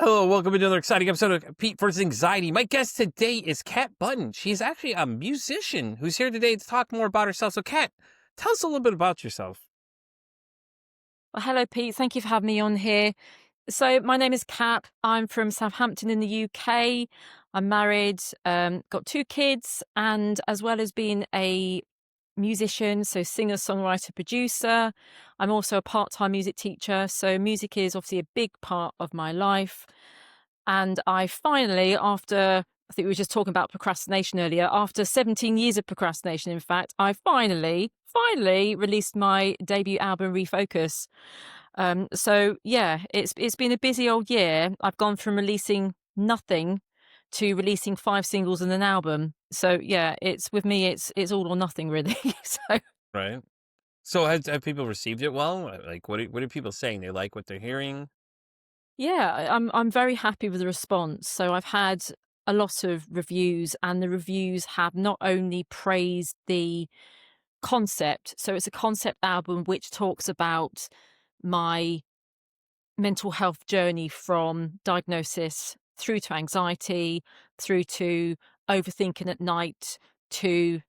Hello, welcome to another exciting episode of Pete versus Anxiety. My guest today is Kat Button. She's actually a musician who's here today to talk more about herself. So, Kat, tell us a little bit about yourself. Well, hello, Pete. Thank you for having me on here. So, my name is Kat. I'm from Southampton in the UK. I'm married, got two kids, and as well as being a musician, so singer, songwriter, producer, I'm also a part-time music teacher. So, music is obviously a big part of my life. And I finally, after I think we were just talking about procrastination earlier, after 17 years of procrastination, in fact, I finally released my debut album, Refocus. So yeah, it's been a busy old year. I've gone from releasing nothing to releasing 5 singles and an album. So yeah, it's with me, it's all or nothing really. So Right. So, have people received it well? Like, what are people saying? They like what they're hearing? yeah, I'm very happy with the response. So I've had a lot of reviews, and the reviews have not only praised the concept. So it's a concept album which talks about my mental health journey from diagnosis through to anxiety, through to overthinking at night, to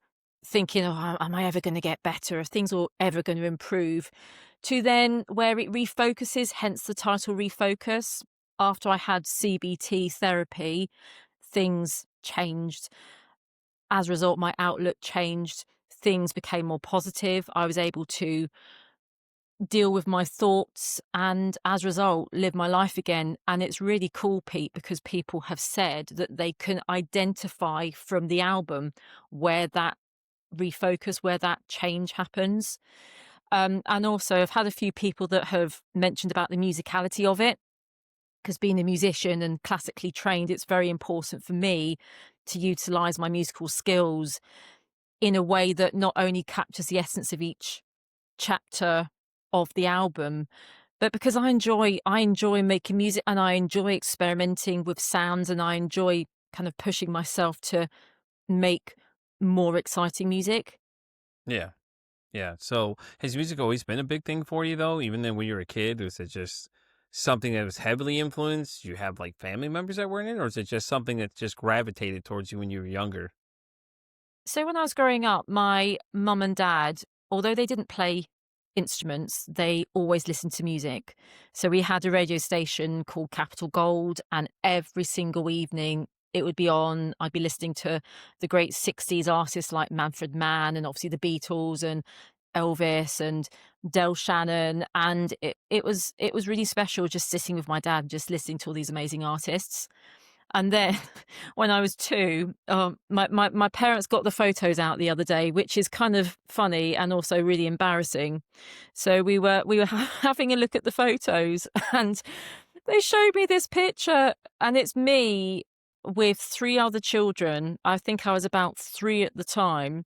thinking, oh, am I ever going to get better? Are things all ever going to improve? To then where it refocuses, hence the title Refocus. After I had CBT therapy, things changed. As a result, my outlook changed. Things became more positive. I was able to deal with my thoughts and as a result live my life again. And it's really cool, Pete, because people have said that they can identify from the album where that refocus, where that change happens. And also I've had a few people that have mentioned about the musicality of it, because being a musician and classically trained, it's very important for me to utilize my musical skills in a way that not only captures the essence of each chapter of the album, but because I enjoy making music, and I enjoy experimenting with sounds, and I enjoy kind of pushing myself to make more exciting music. Yeah. Yeah. So, has music always been a big thing for you, though? Even then, when you were a kid, was it just something that was heavily influenced? You have like family members that were in it, or is it just something that just gravitated towards you when you were younger? So when I was growing up, my mum and dad, although they didn't play instruments, they always listened to music. So we had a radio station called Capital Gold, and every single evening it would be on. I'd be listening to the great 60s artists like Manfred Mann, and obviously the Beatles and Elvis and Del Shannon. And it was really special just sitting with my dad, just listening to all these amazing artists. And then when I was 2, my parents got the photos out the other day, which is kind of funny and also really embarrassing. So we were having a look at the photos, and they showed me this picture, and it's me with 3 other children. I think I was about 3 at the time,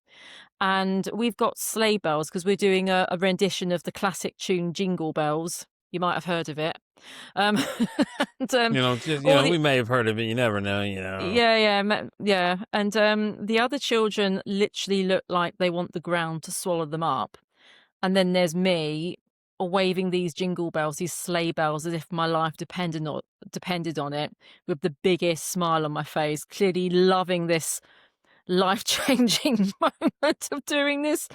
and we've got sleigh bells because we're doing a rendition of the classic tune Jingle Bells. You might have heard of it. Um, and, all the We may have heard of it. You never know. yeah, yeah, yeah, and, the other children literally look like they want the ground to swallow them up, and then there's me waving these jingle bells, these sleigh bells, as if my life depended on it, with the biggest smile on my face, clearly loving this life-changing moment of doing this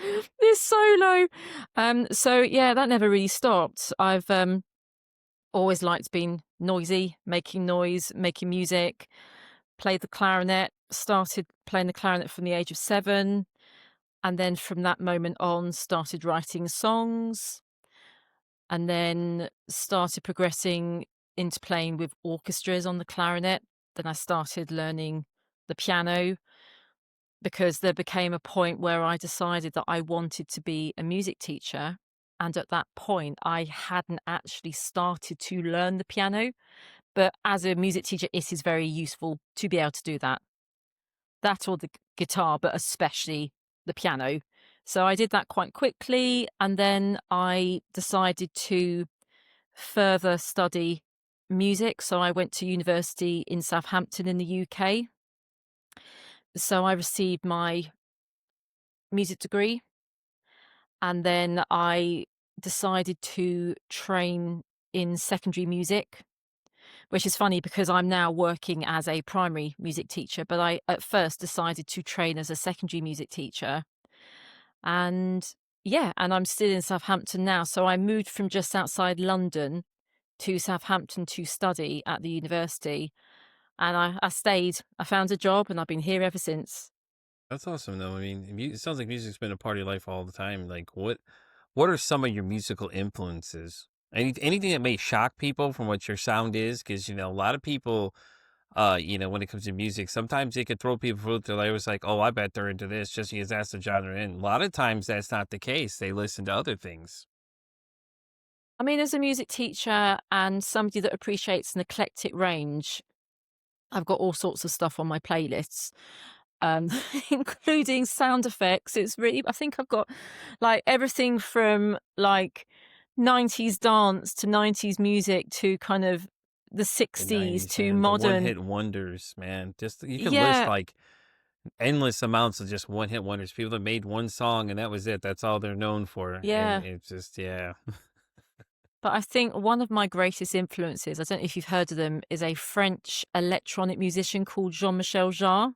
solo. So yeah, that never really stopped. I've, always liked being noisy, making noise, making music. Played the clarinet, started playing the clarinet from the age of 7, and then from that moment on started writing songs, and then started progressing into playing with orchestras on the clarinet. Then I started learning the piano, because there became a point where I decided that I wanted to be a music teacher, and at that point I hadn't actually started to learn the piano. But as a music teacher, it is very useful to be able to do that. That or the guitar, but especially the piano. So I did that quite quickly, and then I decided to further study music. So I went to university in Southampton in the UK. So I received my music degree, and then I decided to train in secondary music, which is funny because I'm now working as a primary music teacher, but I at first decided to train as a secondary music teacher. And yeah, and I'm still in Southampton now. So I moved from just outside London to Southampton to study at the university. And I stayed. I found a job and I've been here ever since. That's awesome, though. I mean, it sounds like music's been a part of your life all the time. Like, what are some of your musical influences? Anything that may shock people from what your sound is, because a lot of people, when it comes to music, sometimes it could throw people for a loop. They're always like, "Oh, I bet they're into this," just because that's the genre. And a lot of times that's not the case. They listen to other things. I mean, as a music teacher and somebody that appreciates an eclectic range, I've got all sorts of stuff on my playlists, um, including sound effects. It's really, I think I've got like everything from like 90s dance to 90s music to kind of the The 60s '90s, to man, the one modern. hit wonders, man. Just you could list Yeah, like endless amounts of just one hit wonders. People that made one song and that was it. That's all they're known for, and yeah. it's just yeah. But I think one of my greatest influences, I don't know if you've heard of them, is a French electronic musician called Jean-Michel Jarre.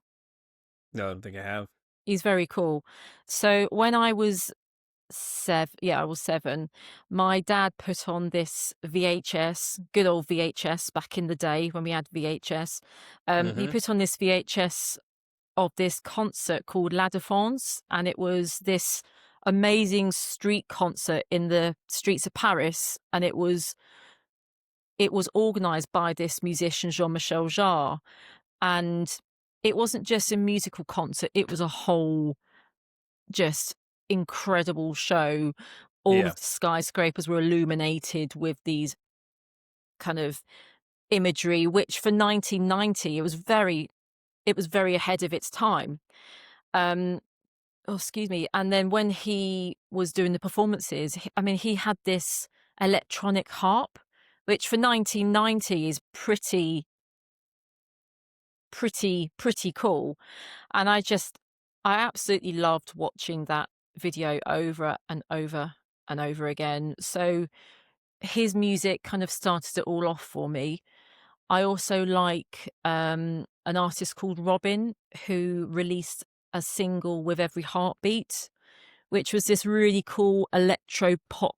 No, I don't think I have. He's very cool. So when I was I was 7. My dad put on this VHS, good old VHS back in the day when we had VHS. He Mhm. put on this VHS of this concert called La Défense, and it was this amazing street concert in the streets of Paris, and it was organized by this musician Jean-Michel Jarre, and it wasn't just a musical concert, it was a whole just incredible show. All Yeah. of the skyscrapers were illuminated with these kind of imagery, which for 1990, it was very ahead of its time. Um, oh, excuse me. And then when he was doing the performances, I mean, he had this electronic harp, which for 1990 is pretty cool. And I absolutely loved watching that video over and over and over again. So his music kind of started it all off for me. I also like an artist called Robin who released a single with every heartbeat, which was this really cool electro pop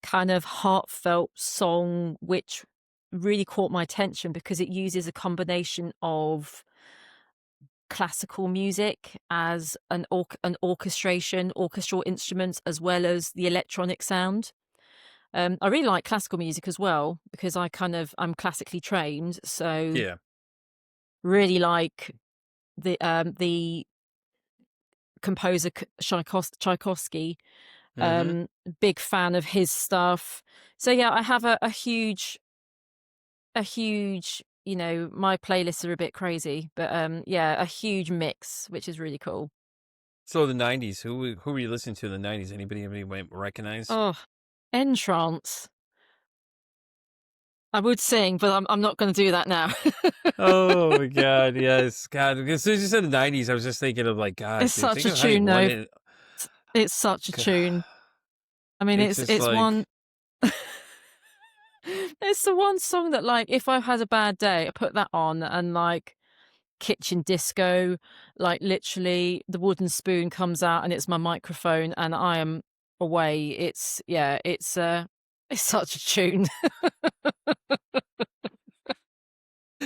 kind of heartfelt song, which really caught my attention because it uses a combination of classical music as an orchestration, orchestral instruments, as well as the electronic sound. I really like classical music as well because I'm classically trained, so Yeah. really like the composer Tchaikovsky. Mhm. Big fan of his stuff. So yeah, I have a huge, my playlists are a bit crazy, but yeah, a huge mix, which is really cool. So the '90s, who were you listening to in the '90s? Anybody might recognize? Oh, Entrance. I would sing, but I'm not going to do that now. Oh my god, yes. God, as soon as you said the '90s, I was just thinking of like, God, It's dude, such think a of how many tune, one though. hit. It's such a tune. I mean, It's it's just it's one. like It's the one song that, like, if I've had a bad day, I put that on and like kitchen disco, like literally the wooden spoon comes out and it's my microphone and I am away. It's yeah, it's such a tune.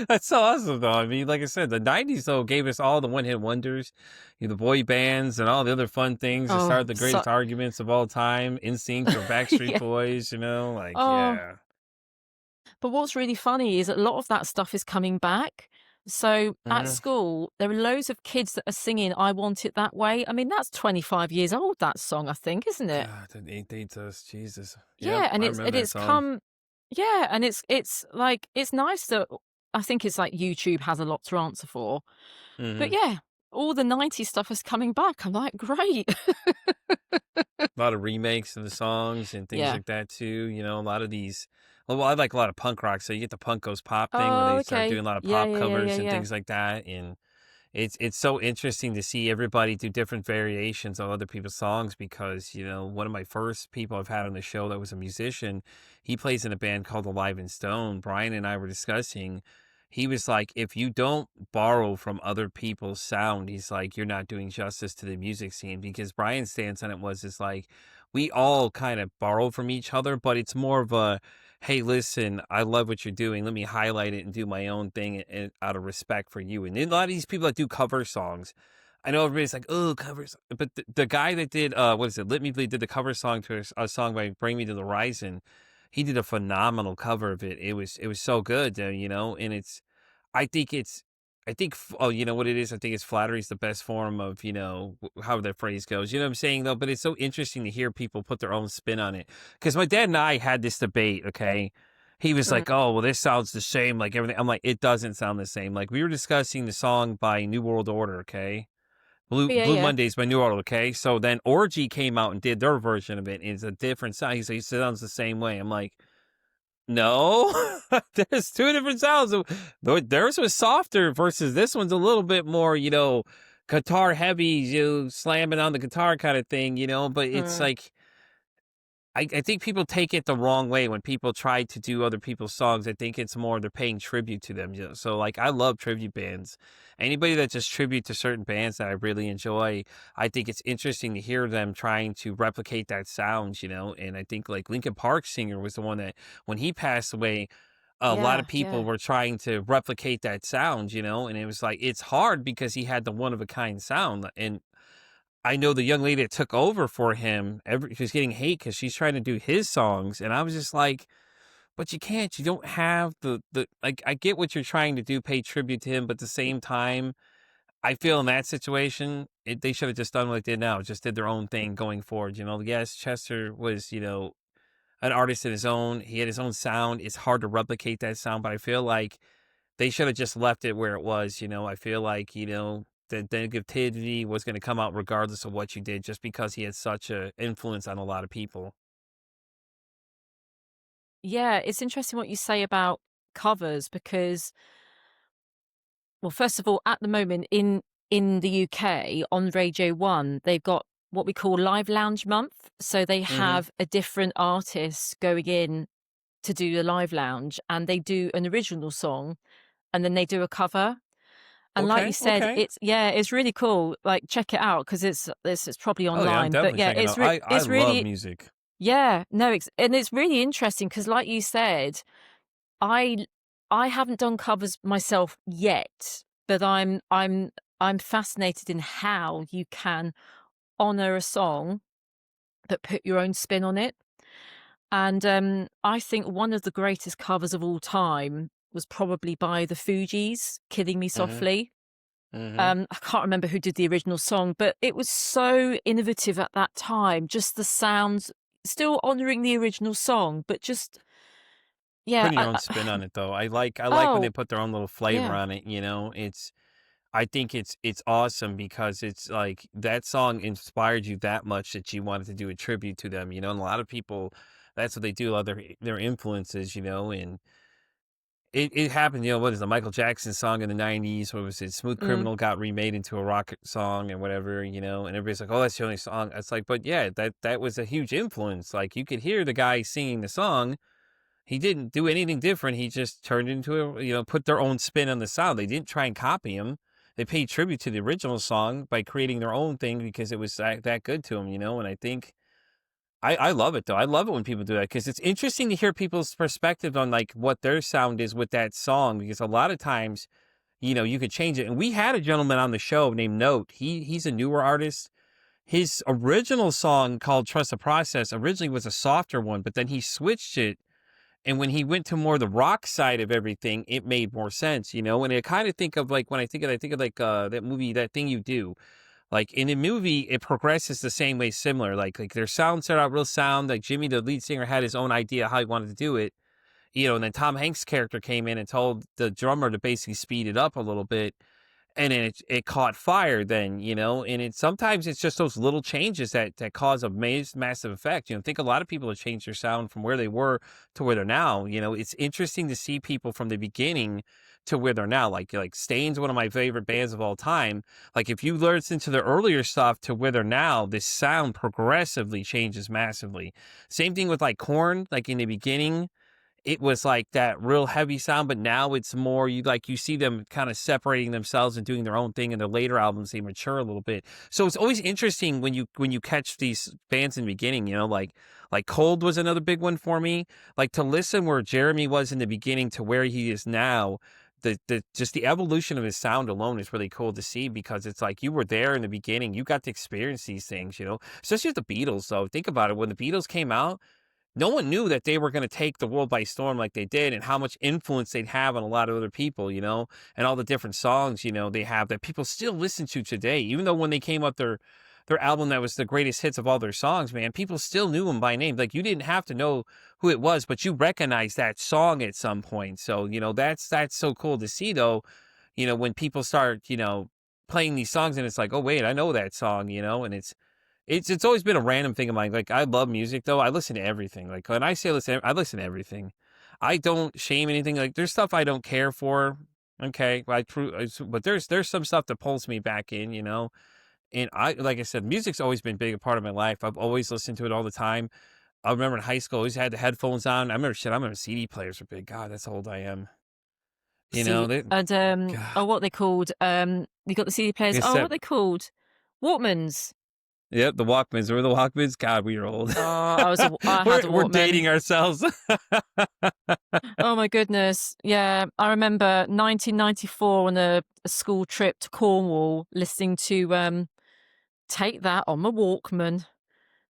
that's so awesome though. I mean, like I said, the '90s though gave us all the one hit wonders, the boy bands and all the other fun things that Oh, started the so greatest arguments of all time, NSYNC or Backstreet yeah. Boys, like Oh, yeah. but what's really funny is a lot of that stuff is coming back. So at Mhm. school, there are loads of kids that are singing "I Want It That Way." I mean, that's 25 years old. That song, I think, isn't it? God, that ain't dates us, Jesus. Yep, Yeah, and I it's and remember that it's song. come yeah, and it's like it's nice that I think it's like YouTube has a lot to answer for. But Mhm. yeah, all the 90s stuff is coming back. I'm like, "Great." A lot of remakes of the songs and things Yeah. like that too. A lot of these. Well, I like a lot of punk rock, so you get the punk goes pop thing where Oh, they start okay. doing a lot of Yeah, pop yeah, yeah, yeah, covers and yeah. things like that. And It's so interesting to see everybody do different variations of other people's songs because, one of my first people I've had on the show that was a musician, he plays in a band called Alive and Stone. Brian and I were discussing, he was like, if you don't borrow from other people's sound, he's like, you're not doing justice to the music scene because Brian's stance on it was, is like, we all kind of borrow from each other, but it's more of a, hey, listen, I love what you're doing. Let me highlight it and do my own thing out of respect for you. And then a lot of these people that do cover songs, I know everybody's like, oh, covers. But the guy that did, what is it? Let Me Bleed did the cover song to a song by Bring Me to the Horizon. He did a phenomenal cover of it. It was so good, and I think it's, oh, you know what it is? I think it's flattery is the best form of, how that phrase goes. You know what I'm saying, though? But it's so interesting to hear people put their own spin on it. Because my dad and I had this debate, okay? He was Mm. like, oh, well, this sounds the same, like everything. I'm like, it doesn't sound the same. Like, we were discussing the song by New World Order, okay? Yeah, Blue yeah. Mondays by New Order, okay? So then Orgy came out and did their version of it. And it's a different sound. He said, it sounds the same way. I'm like, no, there's two different sounds. Theirs was softer versus this one's a little bit more, guitar heavy, you slamming on the guitar kind of thing, but it's Mm. like, I think people take it the wrong way when people try to do other people's songs. I think it's more they're paying tribute to them. So like I love tribute bands. Anybody that just tribute to certain bands that I really enjoy, I think it's interesting to hear them trying to replicate that sound, And I think like Linkin Park singer was the one that when he passed away, a lot Yeah, of people yeah. were trying to replicate that sound, and it was like it's hard because he had the one of a kind sound. And I know the young lady that took over for him, she's getting hate because she's trying to do his songs, and I was just like, "But you can't. You don't have the like. I get what you're trying to do, pay tribute to him, but at the same time, I feel in that situation, they should have just done what they did now, just did their own thing going forward. Yes, Chester was an artist in his own. He had his own sound. It's hard to replicate that sound, but I feel like they should have just left it where it was. I feel like the negativity was going to come out regardless of what you did, just because he had such a influence on a lot of people. Yeah, it's interesting what you say about covers because, well, first of all, at the moment in the UK on Radio 1, they've got what we call Live Lounge Month. So they Hmm. have a different artist going in to do the live lounge, and they do an original song and then they do a cover. And like you Okay. said, Okay. it's really cool. Like check it out because it's probably Oh yeah, I'm online. But definitely yeah, checking out. I it's love really, music. yeah, no, and it's really interesting because like you said, I I haven't done covers myself yet, but I'm fascinated in how you can honor a song but put your own spin on it. And I think one of the greatest covers of all time was probably by the Fugees, "Killing Me Hmm. Softly." Hmm. I can't remember who did the original song, but it was so innovative at that time. Just the sounds, still honoring the original song, but just yeah. Putting your own spin on it, though. I like when they Oh, put their own little flavor yeah. on it. I think it's awesome because it's like that song inspired you that much that you wanted to do a tribute to them. And a lot of people, that's what they do. A lot of their influences, and it happened. What is the Michael Jackson song in the '90s? What was it? Smooth Mm. Criminal got remade into a rock song and whatever. And everybody's like, "Oh, that's the only song." It's like, but yeah, that was a huge influence. Like you could hear the guy singing the song. He didn't do anything different. He just turned into put their own spin on the sound. They didn't try and copy him. They paid tribute to the original song by creating their own thing because it was that good to them. And I think I love it though. I love it when people do that because it's interesting to hear people's perspective on like what their sound is with that song because a lot of times, you could change it. And we had a gentleman on the show named Note. He's a newer artist. His original song called Trust the Process originally was a softer one, but then he switched it and when he went to more the rock side of everything, it made more sense. And I kind of think of like when I think of like that movie, That Thing You Do. Like in a movie, it progresses the same way, similar. Like their sound started out real sound. Like Jimmy, the lead singer, had his own idea how he wanted to do it. And then Tom Hanks' character came in and told the drummer to basically speed it up a little bit and then it caught fire then, and sometimes it's just those little changes that cause a massive effect. I think a lot of people have changed their sound from where they were to where they're now. It's interesting to see people from the beginning to where they're now. Like Stain's one of my favorite bands of all time. Like if you listen to the earlier stuff to where they're now, this sound progressively changes massively. Same thing with like Korn, like in the beginning it was like that real heavy sound, but now it's more you see them kind of separating themselves and doing their own thing. In the later albums, they mature a little bit. So it's always interesting when you catch these bands in the beginning, like Cold was another big one for me. Like to listen where Jeremy was in the beginning to where he is now. The just the evolution of his sound alone is really cool to see because it's like you were there in the beginning, you got to experience these things, especially with the Beatles. Though think about it, when the Beatles came out, no one knew that they were going to take the world by storm like they did and how much influence they'd have on a lot of other people, and all the different songs, they have that people still listen to today. Even though when they came up their album that was the greatest hits of all their songs, man, people still knew them by name. Like you didn't have to know who it was, but you recognized that song at some point. So, that's so cool to see though, when people start, playing these songs and it's like, oh wait, I know that song, and it's always been a random thing of mine. Like I love music though. I listen to everything. Like when I say listen, I listen to everything. I don't shame anything. Like there's stuff I don't care for. Okay, but there's some stuff that pulls me back in, And like I said, music's always been a big part of my life. I've always listened to it all the time. I remember in high school, I always had the headphones on. I remember CD players were big. God, that's how old I am. See, They, and God, oh, what they called? You got the CD players. it's Oh, that. what they called? Walkmans. Yep, the Walkmans. Were the Walkmans? God, we are old. Oh, I had a we're Walkman. dating ourselves. Oh my goodness. Yeah, I remember 1994 on a school trip to Cornwall, listening to Take That on my Walkman,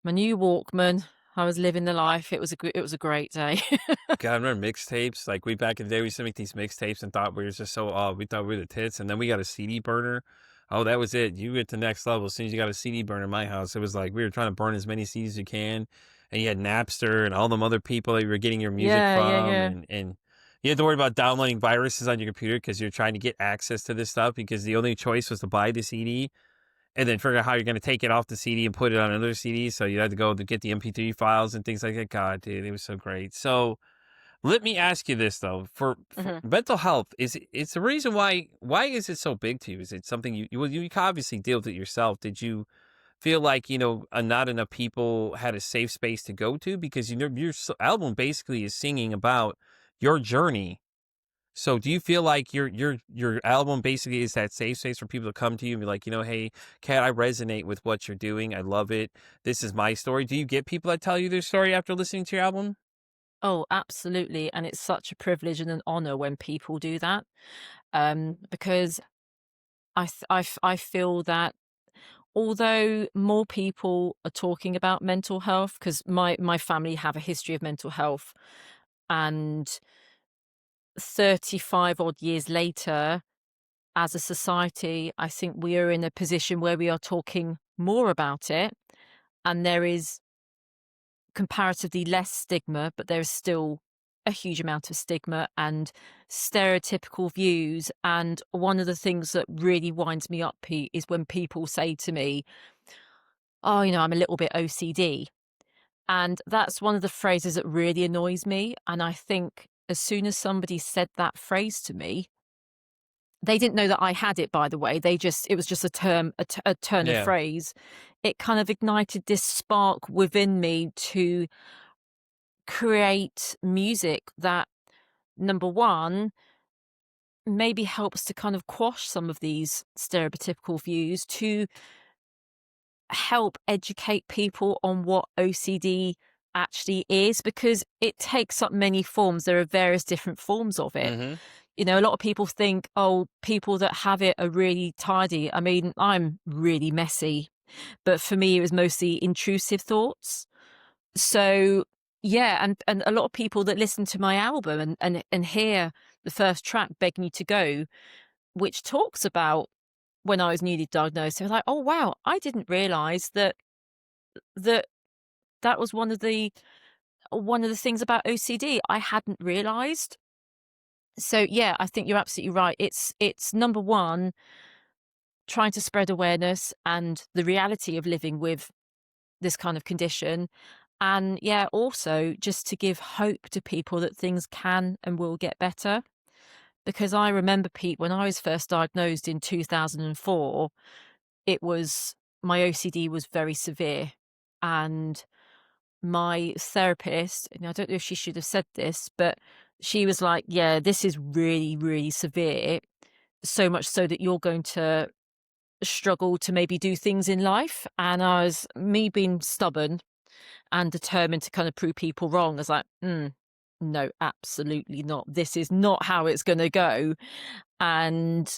my new Walkman. I was living the life. It was a great day. God, I remember mixtapes. Like we back in the day, we used to make these mixtapes and thought we were just so we thought we were the tits. And then we got a CD burner. Oh, that was it. You went to the next level. As soon as you got a CD burner in my house, it was like we were trying to burn as many CDs as you can. And you had Napster and all them other people that you were getting your music Yeah, yeah, from. yeah. And you had to worry about downloading viruses on your computer because you're trying to get access to this stuff because the only choice was to buy the CD and then figure out how you're going to take it off the CD and put it on another CD. So you had to go to get the MP3 files and things like that. God, dude, it was so great. So let me ask you this though: for Hmm. mental health, it's the reason why is it so big to you? Is it something you obviously deal with it yourself? Did you feel like not enough people had a safe space to go to because your album basically is singing about your journey. So do you feel like your album basically is that safe space for people to come to you and be like, hey, Kat, I resonate with what you're doing. I love it. This is my story. Do you get people that tell you their story after listening to your album? Oh, absolutely. And it's such a privilege and an honor when people do that. Because I feel that although more people are talking about mental health, because my family have a history of mental health, and 35 odd years later, as a society, I think we are in a position where we are talking more about it, and there is comparatively less stigma, but there is still a huge amount of stigma and stereotypical views. And one of the things that really winds me up, Pete, is when people say to me, "Oh, I'm a little bit OCD." And that's one of the phrases that really annoys me. And I think as soon as somebody said that phrase to me, they didn't know that I had it, by the way. It was just a term, a turn of Yeah. phrase. It kind of ignited this spark within me to create music that, number one, maybe helps to kind of quash some of these stereotypical views, to help educate people on what OCD actually is, because it takes up many forms. There are various different forms of it. Mhm. A lot of people think, oh, people that have it are really tidy. I mean, I'm really messy, but for me, it was mostly intrusive thoughts. So, yeah, and a lot of people that listen to my album and hear the first track, Begging You to Go, which talks about when I was newly diagnosed, they're like, "Oh, wow, I didn't realize that that was one of the things about OCD I hadn't realized." So, yeah, I think you're absolutely right. It's number one, trying to spread awareness and the reality of living with this kind of condition. And yeah, also just to give hope to people that things can and will get better. because I remember, Pete, when I was first diagnosed in 2004, it was my OCD was very severe. And my therapist, and I don't know if she should have said this, but she was like, "Yeah, this is really, really severe. So much so that you're going to struggle to maybe do things in life." And I was, me being stubborn and determined to kind of prove people wrong, I was like, no, absolutely not. This is not how it's going to go. And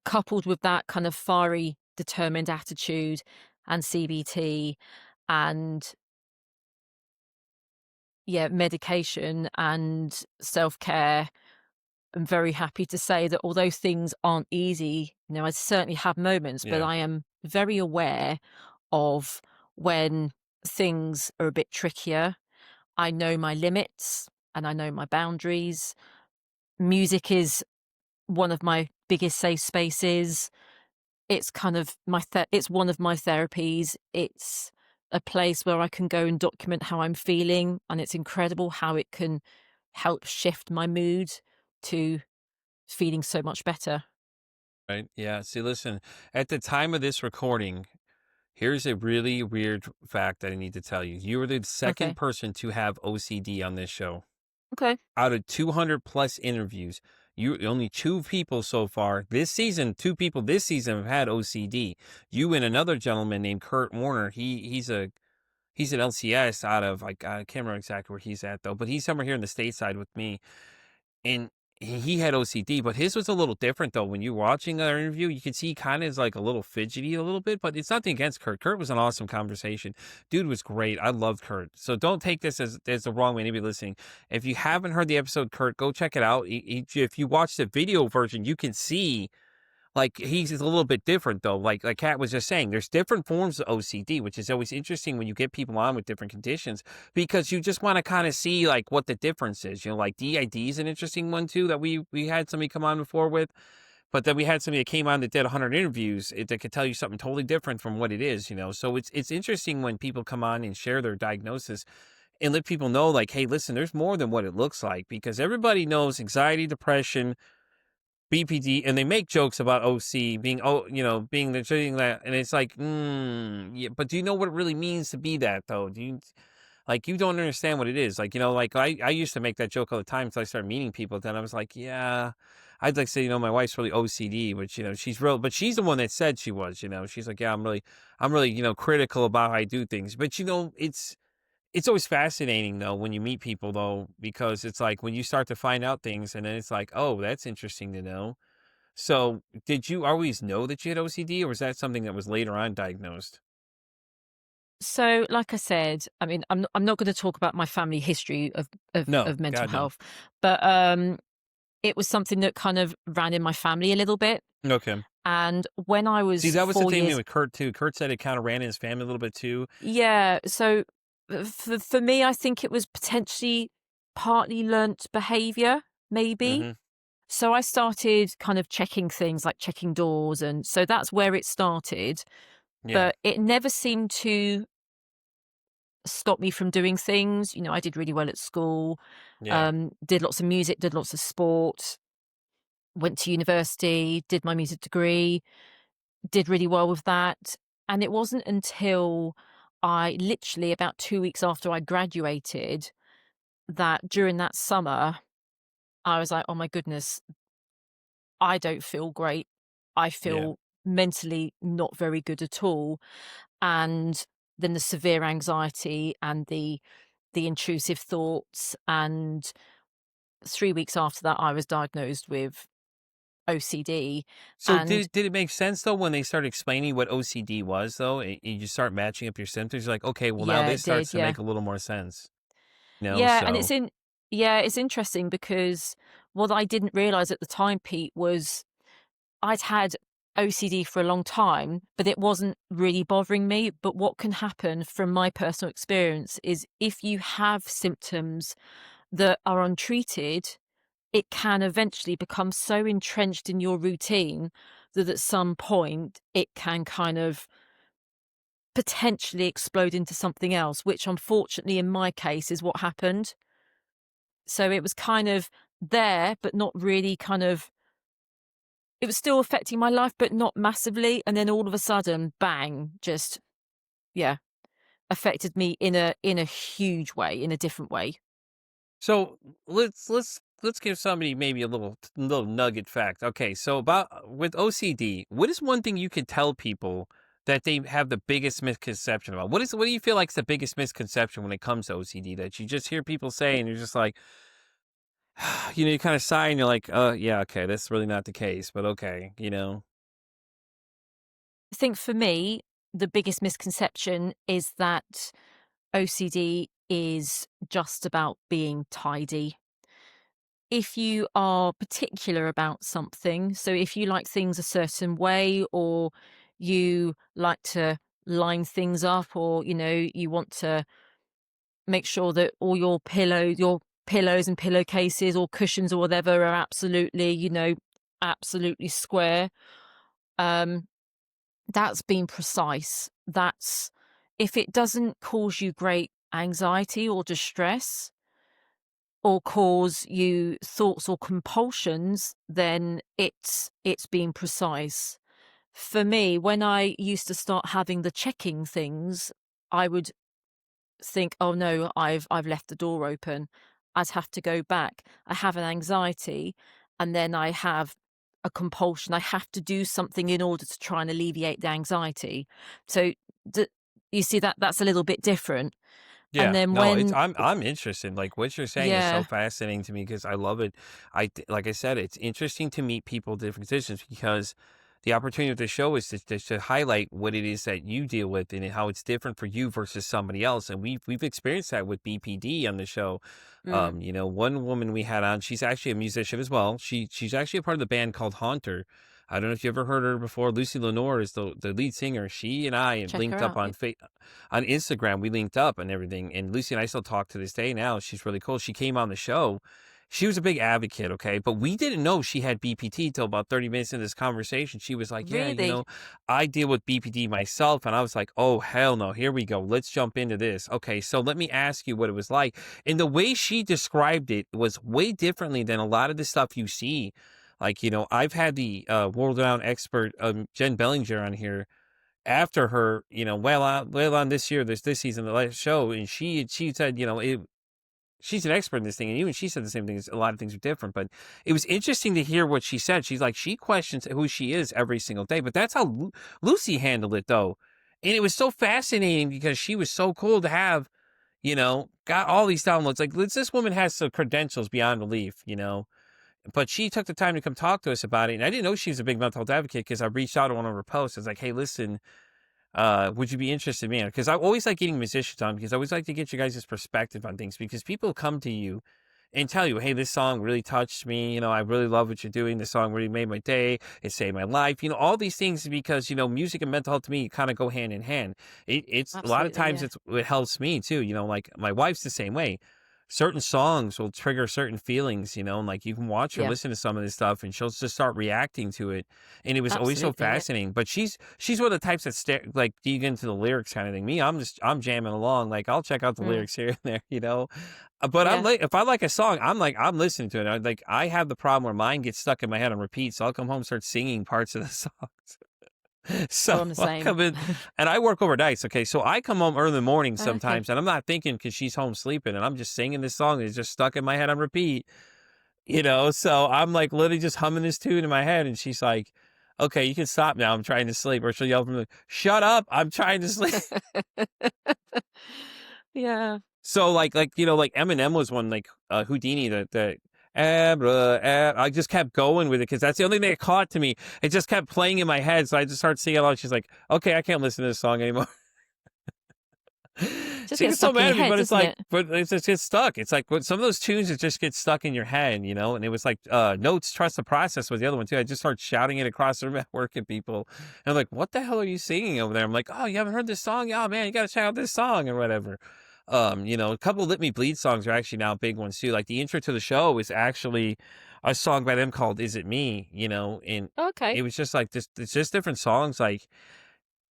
coupled with that kind of fiery, determined attitude and CBT and, yeah, medication and self care, I'm very happy to say that although things aren't easy, I certainly have moments, but Yeah. I am very aware of when things are a bit trickier. I know my limits and I know my boundaries. Music is one of my biggest safe spaces. It's kind of it's one of my therapies. It's a place where I can go and document how I'm feeling, and it's incredible how it can help shift my mood to feeling so much better. Right. Yeah. See, listen, at the time of this recording, here's a really weird fact that I need to tell you. You were the second Okay. person to have OCD on this show. Okay. Out of 200 plus interviews, you only two people so far this season. Two people this season have had OCD. You and another gentleman named Kurt Warner. He's an LCS out of like I can't remember exactly where he's at though, but he's somewhere here in the stateside with me. And he had OCD, but his was a little different though. When you're watching our interview, you can see he kind of is like a little fidgety a little bit, but it's nothing against Kurt. Kurt was an awesome conversation. Dude was great. I loved Kurt. So don't take this as the wrong way. Anybody listening, if you haven't heard the episode, Kurt, go check it out. If you watch the video version, you can see like, he's a little bit different though, like Kat was just saying, there's different forms of OCD, which is always interesting when you get people on with different conditions, because you just wanna kinda see, like, what the difference is, like, DID is an interesting one too that we had somebody come on before with, but then we had somebody that came on that did 100 interviews, that could tell you something totally different from what it is. So it's interesting when people come on and share their diagnosis and let people know, like, "Hey, listen, there's more than what it looks like," because everybody knows anxiety, depression, BPD, and they make jokes about OC being, being the thing that, and it's like, yeah, but do you know what it really means to be that though? You don't understand what it is. Like I used to make that joke all the time until I started meeting people. Then I was like, yeah, I'd like to say, my wife's really OCD, which, she's real, but she's the one that said she was, she's like, yeah, I'm really, critical about how I do things. But, it's always fascinating though when you meet people though, because it's like when you start to find out things and then it's like, oh, that's interesting to know. So, did you always know that you had OCD, or was that something that was later on diagnosed? So, like I said, I mean, I'm not going to talk about my family history of No, of mental God, no. health, but it was something that kind of ran in my family a little bit. Okay. And when I See, was that was the 4 thing years, with Kurt too. Kurt said it kind of ran in his family a little bit too. yeah, so for me, I think it was potentially partly learnt behavior, maybe. Hmm. So I started kind of checking things like checking doors, and so that's where it started. Yeah, But it never seemed to stop me from doing things. I did really well at school, yeah. did lots of music, did lots of sport, went to university, did my music degree, did really well with that. And it wasn't until I literally about 2 weeks after I graduated that during that summer, I was like, oh my goodness, I don't feel great. I Yeah. feel mentally not very good at all. And then the severe anxiety and the intrusive thoughts. And 3 weeks after that, I was diagnosed with OCD. So And did it make sense though when they started explaining what OCD was though, and you start matching up your symptoms? You're like, okay, well now yeah, this it starts did. to Yeah. make a little more sense. Yeah. And So it's interesting because what I didn't realize at the time, Pete, was I'd had OCD for a long time, but it wasn't really bothering me. But what can happen from my personal experience is if you have symptoms that are untreated, it can eventually become so entrenched in your routine that at some point it can kind of potentially explode into something else, which unfortunately in my case is what happened. So it was kind of there, but not really kind of it was still affecting my life, but not massively, and then all of a sudden, bang, just yeah, affected me in a huge way, in a different way. So let's give somebody maybe a little nugget fact. Okay, so about with OCD, what is one thing you could tell people that they have the biggest misconception about? What do you feel like is the biggest misconception when it comes to OCD that you just hear people say and you're just like, you kind of sigh and you're like, yeah, okay, that's really not the case, but okay. I think for me, the biggest misconception is that OCD is just about being tidy. If you are particular about something, so if you like things a certain way, or you like to line things up, or you want to make sure that all your pillows and pillowcases or cushions or whatever are absolutely, absolutely square. Um, that's being precise. That's if it doesn't cause you great anxiety or distress or cause you thoughts or compulsions, then it's being precise. For me, when I used to start having the checking things, I would think, "Oh no, I've left the door open." I'd have to go back. I have an anxiety, and then I have a compulsion. I have to do something in order to try and alleviate the anxiety. So, d you see that's a little bit different. And Yeah, then no, it's when I'm interested. Like what you're saying is so yeah, fascinating to me because I love it. Like I said, it's interesting to meet people with different positions because the opportunity of the show is to highlight what it is that you deal with and how it's different for you versus somebody else. And we've experienced that with BPD on the show. mm, One woman we had on, she's actually a musician as well. She's actually a part of the band called Haunter. I don't know if you ever heard her before. Lucy Lenore is the lead singer. She and I had check her linked up out, yeah. on Instagram. We linked up and everything. And Lucy and I still talk to this day now. She's really cool. She came on the show. She was a big advocate, okay? But we didn't know she had BPT till about 30 minutes into this conversation. She was like, yeah, Really? I deal with BPT myself. And I was like, oh, hell no. Here we go. Let's jump into this. Okay, so let me ask you what it was like. And the way she described it was way differently than a lot of the stuff you see. Like, I've had the world-renowned expert Jen Bellinger on here after her, well on this year, this season, the last show, and she said, she's an expert in this thing, and even she said the same thing. A lot of things are different, but it was interesting to hear what she said. She's like she questions who she is every single day, but that's how Lucy handled it, though, and it was so fascinating because she was so cool to have, got all these downloads. Like this woman has some credentials beyond belief. But she took the time to come talk to us about it, and I didn't know she was a big mental health advocate because I reached out to one of her posts. I was like, "Hey, listen, would you be interested, man?" Because I always like getting musicians on because I always like to get you guys' perspective on things because people come to you and tell you, "Hey, this song really touched me. I really love what you're doing. This song really made my day. It saved my life." All these things because music and mental health to me kind of go hand in hand. It's a lot of Absolutely, times yeah. it helps me too. Like my wife's the same way. Certain songs will trigger certain feelings, and like you can watch her Yeah, listen to some of this stuff, and she'll just start reacting to it, and it was always so absolutely, yeah. fascinating. But she's one of the types that like dig into the lyrics kind of thing. Me, I'm jamming along, like I'll check out the Mm, lyrics here and there. But I'm yeah. like, if I like a song, I'm listening to it. I have the problem where mine gets stuck in my head on repeat, so I'll come home and start singing parts of the songs. So Oh, I'm the I same. come in and I work overnights. Okay. So I come home early in the morning Okay. sometimes and I'm not thinking because she's home sleeping and I'm just singing this song that's just stuck in my head on repeat. So I'm like literally just humming this tune in my head and she's like, okay, you can stop now. I'm trying to sleep. Or she'll yell from the, shut up. I'm trying to sleep. Yeah. So like Eminem was one like Houdini that I just kept going with it because that's the only thing that caught to me. It just kept playing in my head, so I just started singing along. She's like, "Okay, I can't listen to this song anymore." Just She gets gets so stuck in mad your at me, head, but it's doesn't like, it? but it just gets stuck. It's like with some of those tunes, it just gets stuck in your head. And it was like notes, trust the process was the other one too. I just started shouting it across the room at work at people, and I'm like, "What the hell are you singing over there?" I'm like, "Oh, you haven't heard this song? Yeah, man, you got to check out this song or whatever." A couple of Let Me Bleed songs are actually now big ones too. Like the intro to the show is actually a song by them called "Is It Me?" And Okay. it was just like just it's just different songs like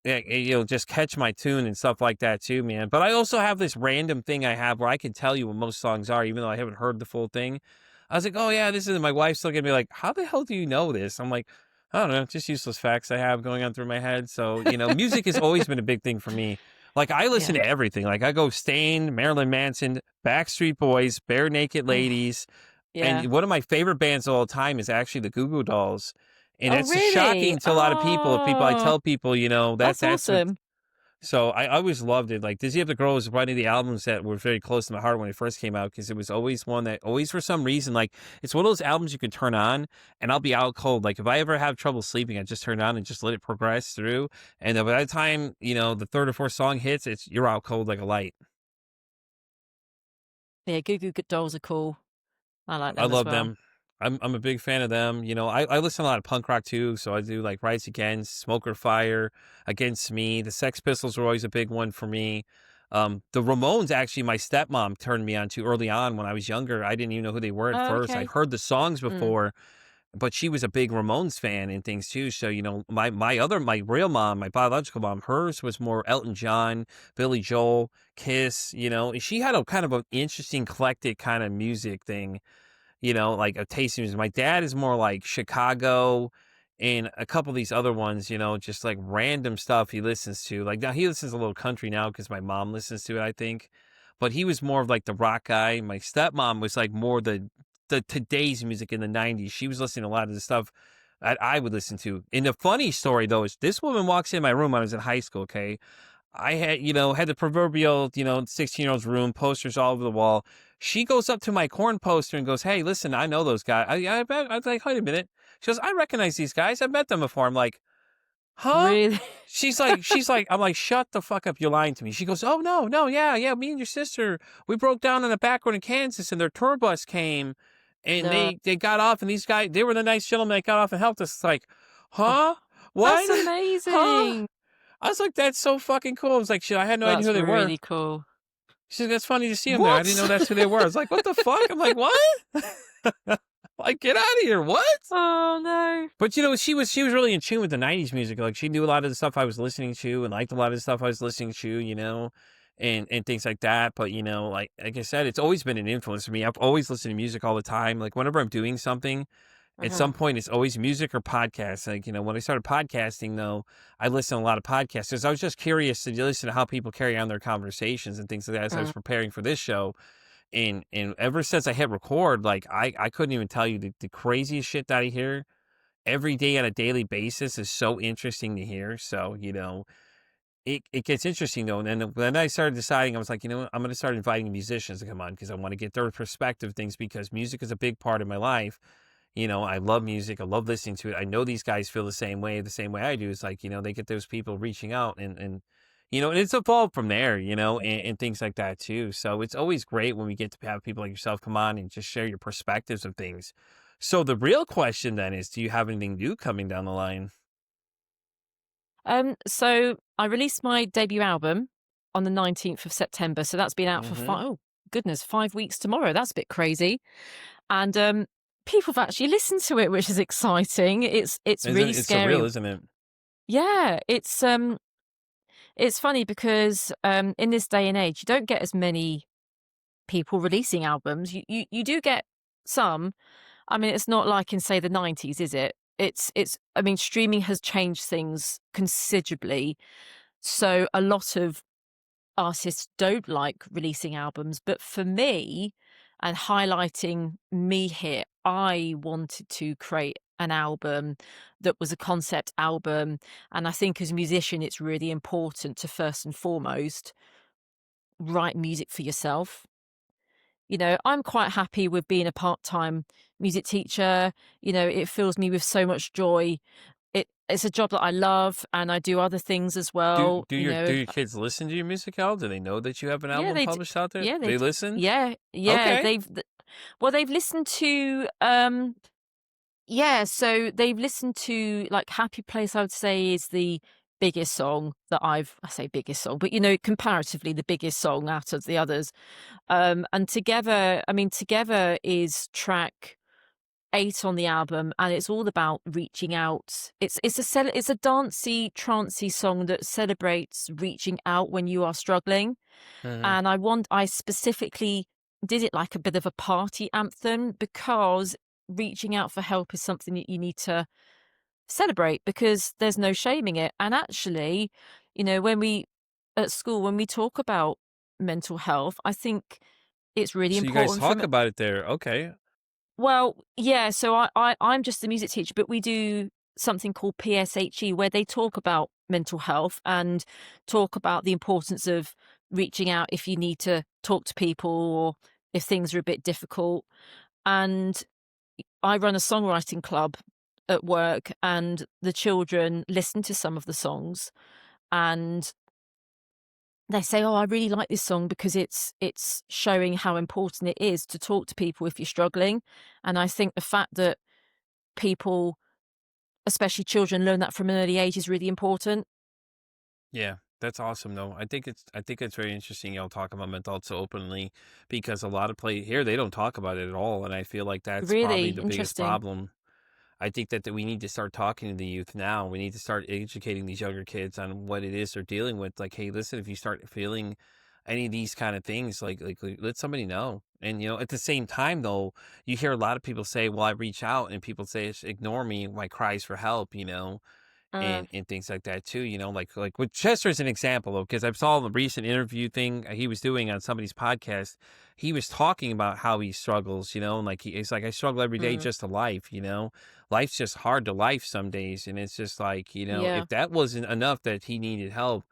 just catch my tune and stuff like that too, man. But I also have this random thing I have where I can tell you what most songs are, even though I haven't heard the full thing. I was like, "Oh yeah, this is." My wife's looking at me like, "How the hell do you know this?" I'm like, "I don't know, just useless facts I have going on through my head." So music has always been a big thing for me. Like I listen Yeah. to everything. Like I go Stain, Marilyn Manson, Backstreet Boys, Bare Naked Oh, Ladies, yeah. and one of my favorite bands of all time is actually the Goo Goo Dolls. And Oh, that's really? shocking to a lot of people. If people, I Oh, tell people, that's that's what. awesome. So I always loved it. Like Dizzy Up the Girl was one of the albums that were very close to my heart when it first came out because it was always one that always for some reason like it's one of those albums you can turn on and I'll be out cold. Like if I ever have trouble sleeping, I just turn it on and just let it progress through. And then by the time the third or fourth song hits, you're out cold like a light. Yeah, Goo Goo Dolls are cool. I like I them as love well. them. I'm a big fan of them. I listen to a lot of punk rock too. So I do like Rise Against, Smoker Fire, Against Me. The Sex Pistols were always a big one for me. The Ramones actually, my stepmom turned me on to early on when I was younger. I didn't even know who they were at Oh, first. I okay. heard the songs Mm. before, but she was a big Ramones fan and things too. So my real mom, my biological mom, hers was more Elton John, Billy Joel, Kiss. And she had a kind of an interesting, eclectic kind of music thing like a tasting music. My dad is more like Chicago and a couple of these other ones, just like random stuff he listens to. Like now he listens a little country now because my mom listens to it, I think. But he was more of like the rock guy. My stepmom was like more the today's music in the 90s. She was listening to a lot of the stuff that I would listen to. And the funny story though is this woman walks in my room when I was in high school, okay? I had the proverbial, 16-year-old's room, posters all over the wall. She goes up to my corn poster and goes, "Hey, listen, I know those guys." I bet. I was like, "Wait a minute." She goes, "I recognize these guys. I've met them before." I'm like, "Huh?" Really? She's like, I'm like, "Shut the fuck up. You're lying to me." She goes, "Oh, no, no. Yeah, yeah. Me and your sister, we broke down in the back road in Kansas and their tour bus came and No. they got off and these guys, they were the nice gentlemen that got off and helped us." It's like, huh? Oh, that's What? Huh? amazing. I was like, "That's so fucking cool." I was like, "Shit, I had no idea who That's they were." really cool. She's like, "That's funny to see them there. I didn't know What? that's who they were." I was like, "What the fuck?" I'm like, "What?" Like, get out of here. What? Oh, no. But she was really in tune with the 90s music. Like she knew a lot of the stuff I was listening to and liked a lot of the stuff I was listening to, and things like that. But like I said, it's always been an influence for me. I've always listened to music all the time. Like whenever I'm doing something, at Mhm. some point it's always music or podcasts. Like, when I started podcasting though, I listened to a lot of podcasts because I was just curious to listen to how people carry on their conversations and things like that as I was Mm. preparing for this show. And ever since I hit record, like I couldn't even tell you the craziest shit that I hear every day on a daily basis is so interesting to hear. So, it gets interesting though. And then I started deciding, I was like, I'm going to start inviting musicians to come on because I want to get their perspective things because music is a big part of my life. I love music. I love listening to it. I know these guys feel the same way I do. It's like, they get those people reaching out and it's evolved from there, and things like that too. So it's always great when we get to have people like yourself come on and just share your perspectives of things. So the real question then is, do you have anything new coming down the line? So I released my debut album on the 19th of September. So that's been out for Hmm. oh goodness, 5 weeks tomorrow. That's a bit crazy. And people have actually listened to it, which is exciting. It's Isn't really it's surreal, scary. isn't it? Yeah, it's funny because in this day and age, you don't get as many people releasing albums. You do get some. I mean, it's not like in say the 90s, is it? It's I mean, streaming has changed things considerably. So a lot of artists don't like releasing albums, but for me and highlighting me here, I wanted to create an album that was a concept album. And I think as a musician, it's really important to first and foremost write music for yourself. I'm quite happy with being a part-time music teacher. It fills me with so much joy. It's a job that I love and I do other things as Do well. do your do your kids listen to your music at all? Do they know that you have an Yeah, album they d published out there? yeah, They listen? yeah, yeah, Okay. well, they've listened to, yeah, so they've listened to, like, Happy Place, I would say, is the biggest song that I say biggest song, but, comparatively the biggest song out of the others. And Together is track 8 on the album, and it's all about reaching out. It's a dancey, trancey song that celebrates reaching out when you are struggling. Mhm. And I specifically did it like a bit of a party anthem, because reaching out for help is something that you need to celebrate, because there's no shaming it. And actually, when we at school, when we talk about mental health, I think it's really So you guys important from talk it. about it there. Okay. Well, yeah, so I'm just a music teacher, but we do something called PSHE, where they talk about mental health and talk about the importance of reaching out if you need to talk to people, or if things are a bit difficult. And I run a songwriting club at work, and the children listen to some of the songs, and they say, "Oh, I really like this song because it's showing how important it is to talk to people if you're struggling." And I think the fact that people, especially children, learn that from an early age is really important. Yeah, that's awesome though. I think it's very interesting y'all talk about mental health so openly because a lot of play here they don't talk about it at all, and I feel like that's Really probably the biggest interesting. problem. I think that we need to start talking to the youth now. We need to start educating these younger kids on what it is they're dealing with. Like, hey, listen, if you start feeling any of these kind of things, like let somebody know. And at the same time, though, you hear a lot of people say, "Well, I reach out," and people say, "Ignore me, my cries for help," Uh, and things like that too. Like with Chester as an example, though, because I saw the recent interview thing he was doing on somebody's podcast. He was talking about how he struggles, and like he's like, I struggle every day mm, just to life. Life's just hard to life some days, and it's just like yeah, if that wasn't enough that he needed help.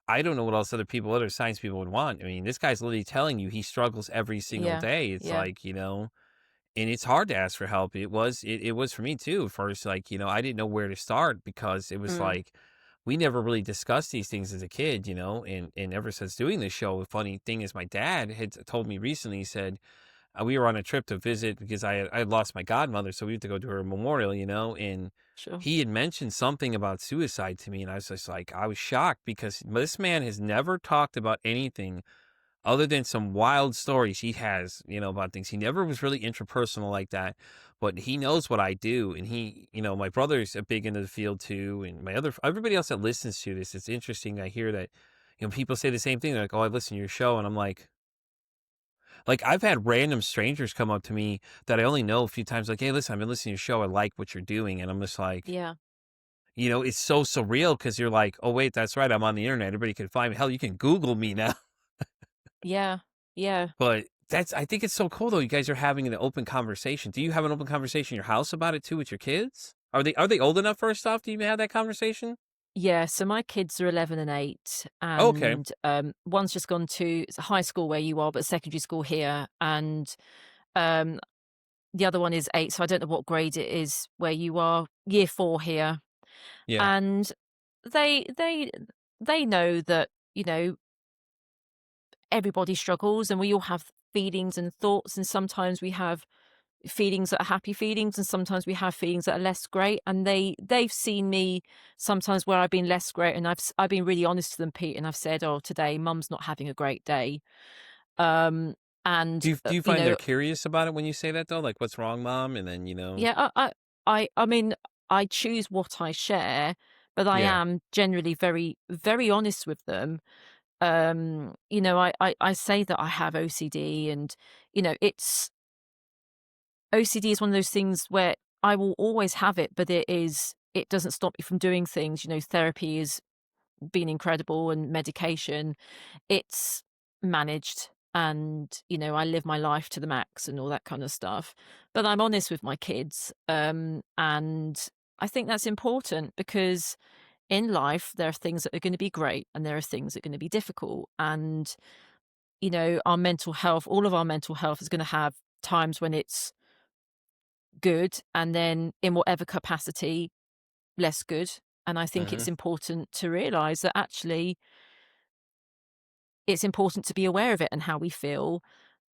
I don't know what else other science people would want. I mean, this guy's literally telling you he struggles every single yeah, day. It's yeah, like, and it's hard to ask for help. It was for me too. At first, like, I didn't know where to start because it was mm, like we never really discussed these things as a kid, and ever since doing this show, the funny thing is my dad had told me recently, he said, we were on a trip to visit because I had lost my godmother, so we had to go to her memorial, and sure. he had mentioned something about suicide to me, and I was just like, I was shocked because this man has never talked about anything other than some wild stories he has, about things. He never was really interpersonal like that, but he knows what I do. And my brother's a big into the field too. And everybody else that listens to this, it's interesting. I hear that, people say the same thing. They're like, oh, I listen to your show. And I'm like, I've had random strangers come up to me that I only know a few times, like, hey, listen, I've been listening to your show. I like what you're doing. And I'm just like, Yeah, it's so surreal because you're like, oh, wait, that's right. I'm on the internet. Everybody can find me. Hell, you can Google me now. yeah, yeah. But I think it's so cool though, you guys are having an open conversation. Do you have an open conversation in your house about it too with your kids? Are they old enough first off to even have that conversation? Yeah, so my kids are 11 and 8, Oh, okay. and one's just gone to it's a high school where you are, but secondary school here, and um, the other one is 8, so I don't know what grade it is where you are, year 4 here. Yeah. And they they know that, everybody struggles, and we all have feelings and thoughts, and sometimes we have feelings that are happy feelings, and sometimes we have feelings that are less great. And they've seen me sometimes where I've been less great, and I've been really honest to them, Pete, and I've said, "Oh, today Mum's not having a great day." Um, and Do you find they're curious about it when you say that though? Like, "What's wrong, mom?" And then, yeah, I mean, I choose what I share, but I yeah. am generally very, very honest with them. I say that I have OCD, and it's OCD is one of those things where I will always have it, but it doesn't stop me from doing things. Therapy has been incredible, and medication, it's managed, and I live my life to the max and all that kind of stuff. But I'm honest with my kids, and I think that's important, because in life there are things that are going to be great, and there are things that are going to be difficult. And our mental health, all of our mental health, is going to have times when it's good, and then in whatever capacity, less good. And I think Mhm. it's important to realize that actually it's important to be aware of it and how we feel.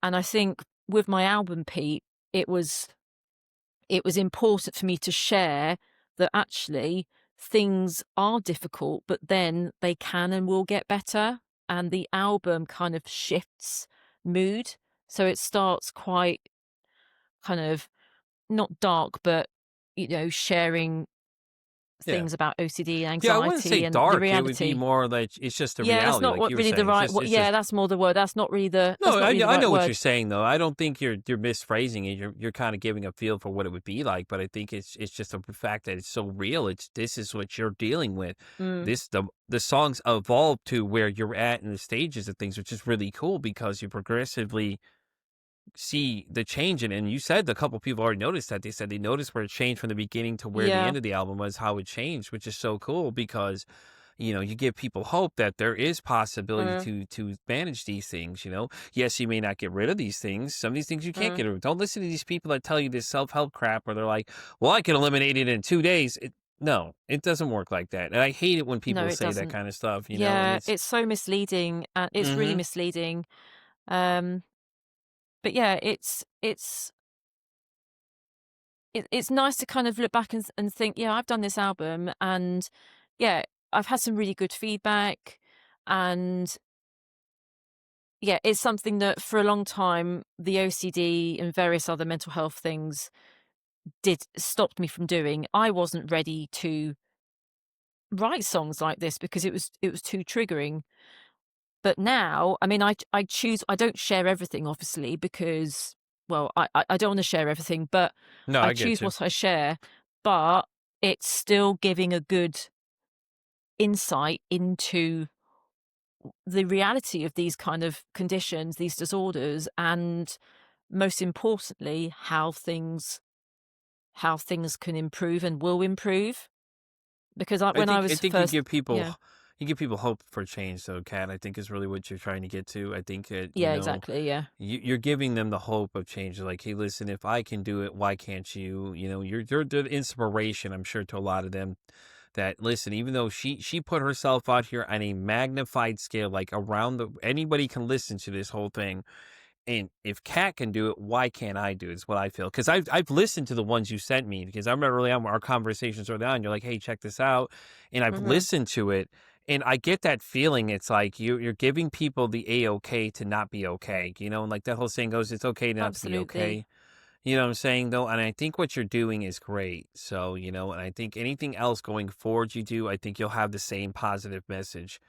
And I think with my album, Pete, it was it was important for me to share that actually things are difficult, but then they can and will get better. And the album kind of shifts mood. So it starts quite kind of not dark, but sharing. Yeah. things about OCD and Yeah, I wouldn't say anxiety and the dark. It would be reality. more like it's just a Yeah, that's reality, not like what you were really the saying. right what It's just yeah, that's more the word. no, That's not really the I right know what you're word. saying though. I don't think you're misphrasing it. You're kind of giving a feel for what it would be like, but I think it's just a fact that it's so real. It's this is what you're dealing with. Mm, The songs evolve to where you're at in the stages of things, which is really cool because you progressively see the change in it. And you said a couple people already noticed that. They said they noticed where it changed from the beginning to where the yeah. end of the album was, how it changed, which is so cool because you give people hope that there is possibility Mm, to manage these things. Yes, you may not get rid of these things. Some of these things you can't mm. get rid of. Don't listen to these people that tell you this self-help crap where they're like, well, I can eliminate it in 2 days. No, it doesn't work like that. And I hate it when No, people it say that doesn't. kind of stuff, and Yeah, it's it's so misleading, and it's really hmm misleading. Um, but yeah, it's nice to kind of look back and think, yeah, I've done this album, and yeah, I've had some really good feedback, and yeah, it's something that for a long time the OCD and various other mental health things did stopped me from doing. I wasn't ready to write songs like this because it was too triggering. But now, I mean, I choose. I don't share everything, obviously, because well, I don't want to share everything, but no, I I get choose you. what I share. But it's still giving a good insight into the reality of these kind of conditions, these disorders, and most importantly, how things can improve and will improve. Because when I I was think first, yeah, you give people hope for change. So, Kat, I think is really what you're trying to get to. I think that yeah, exactly, yeah, you're giving them the hope of change. Like, hey, listen, if I can do it, why can't you? You're the inspiration. I'm sure to a lot of them that listen. Even though she put herself out here on a magnified scale, like around the anybody can listen to this whole thing. And if Cat can do it, why can't I do it? Is what I feel. Because I've listened to the ones you sent me. Because I remember early on our conversations early on. You're like, "Hey, check this out," and I've hmm, listened to it, and I get that feeling. It's like you're giving people the a-okay to not be okay. And like that whole saying goes, "It's okay not to be absolutely, okay." You know what I'm saying though, and I think what you're doing is great. So and I think anything else going forward you do, I think you'll have the same positive message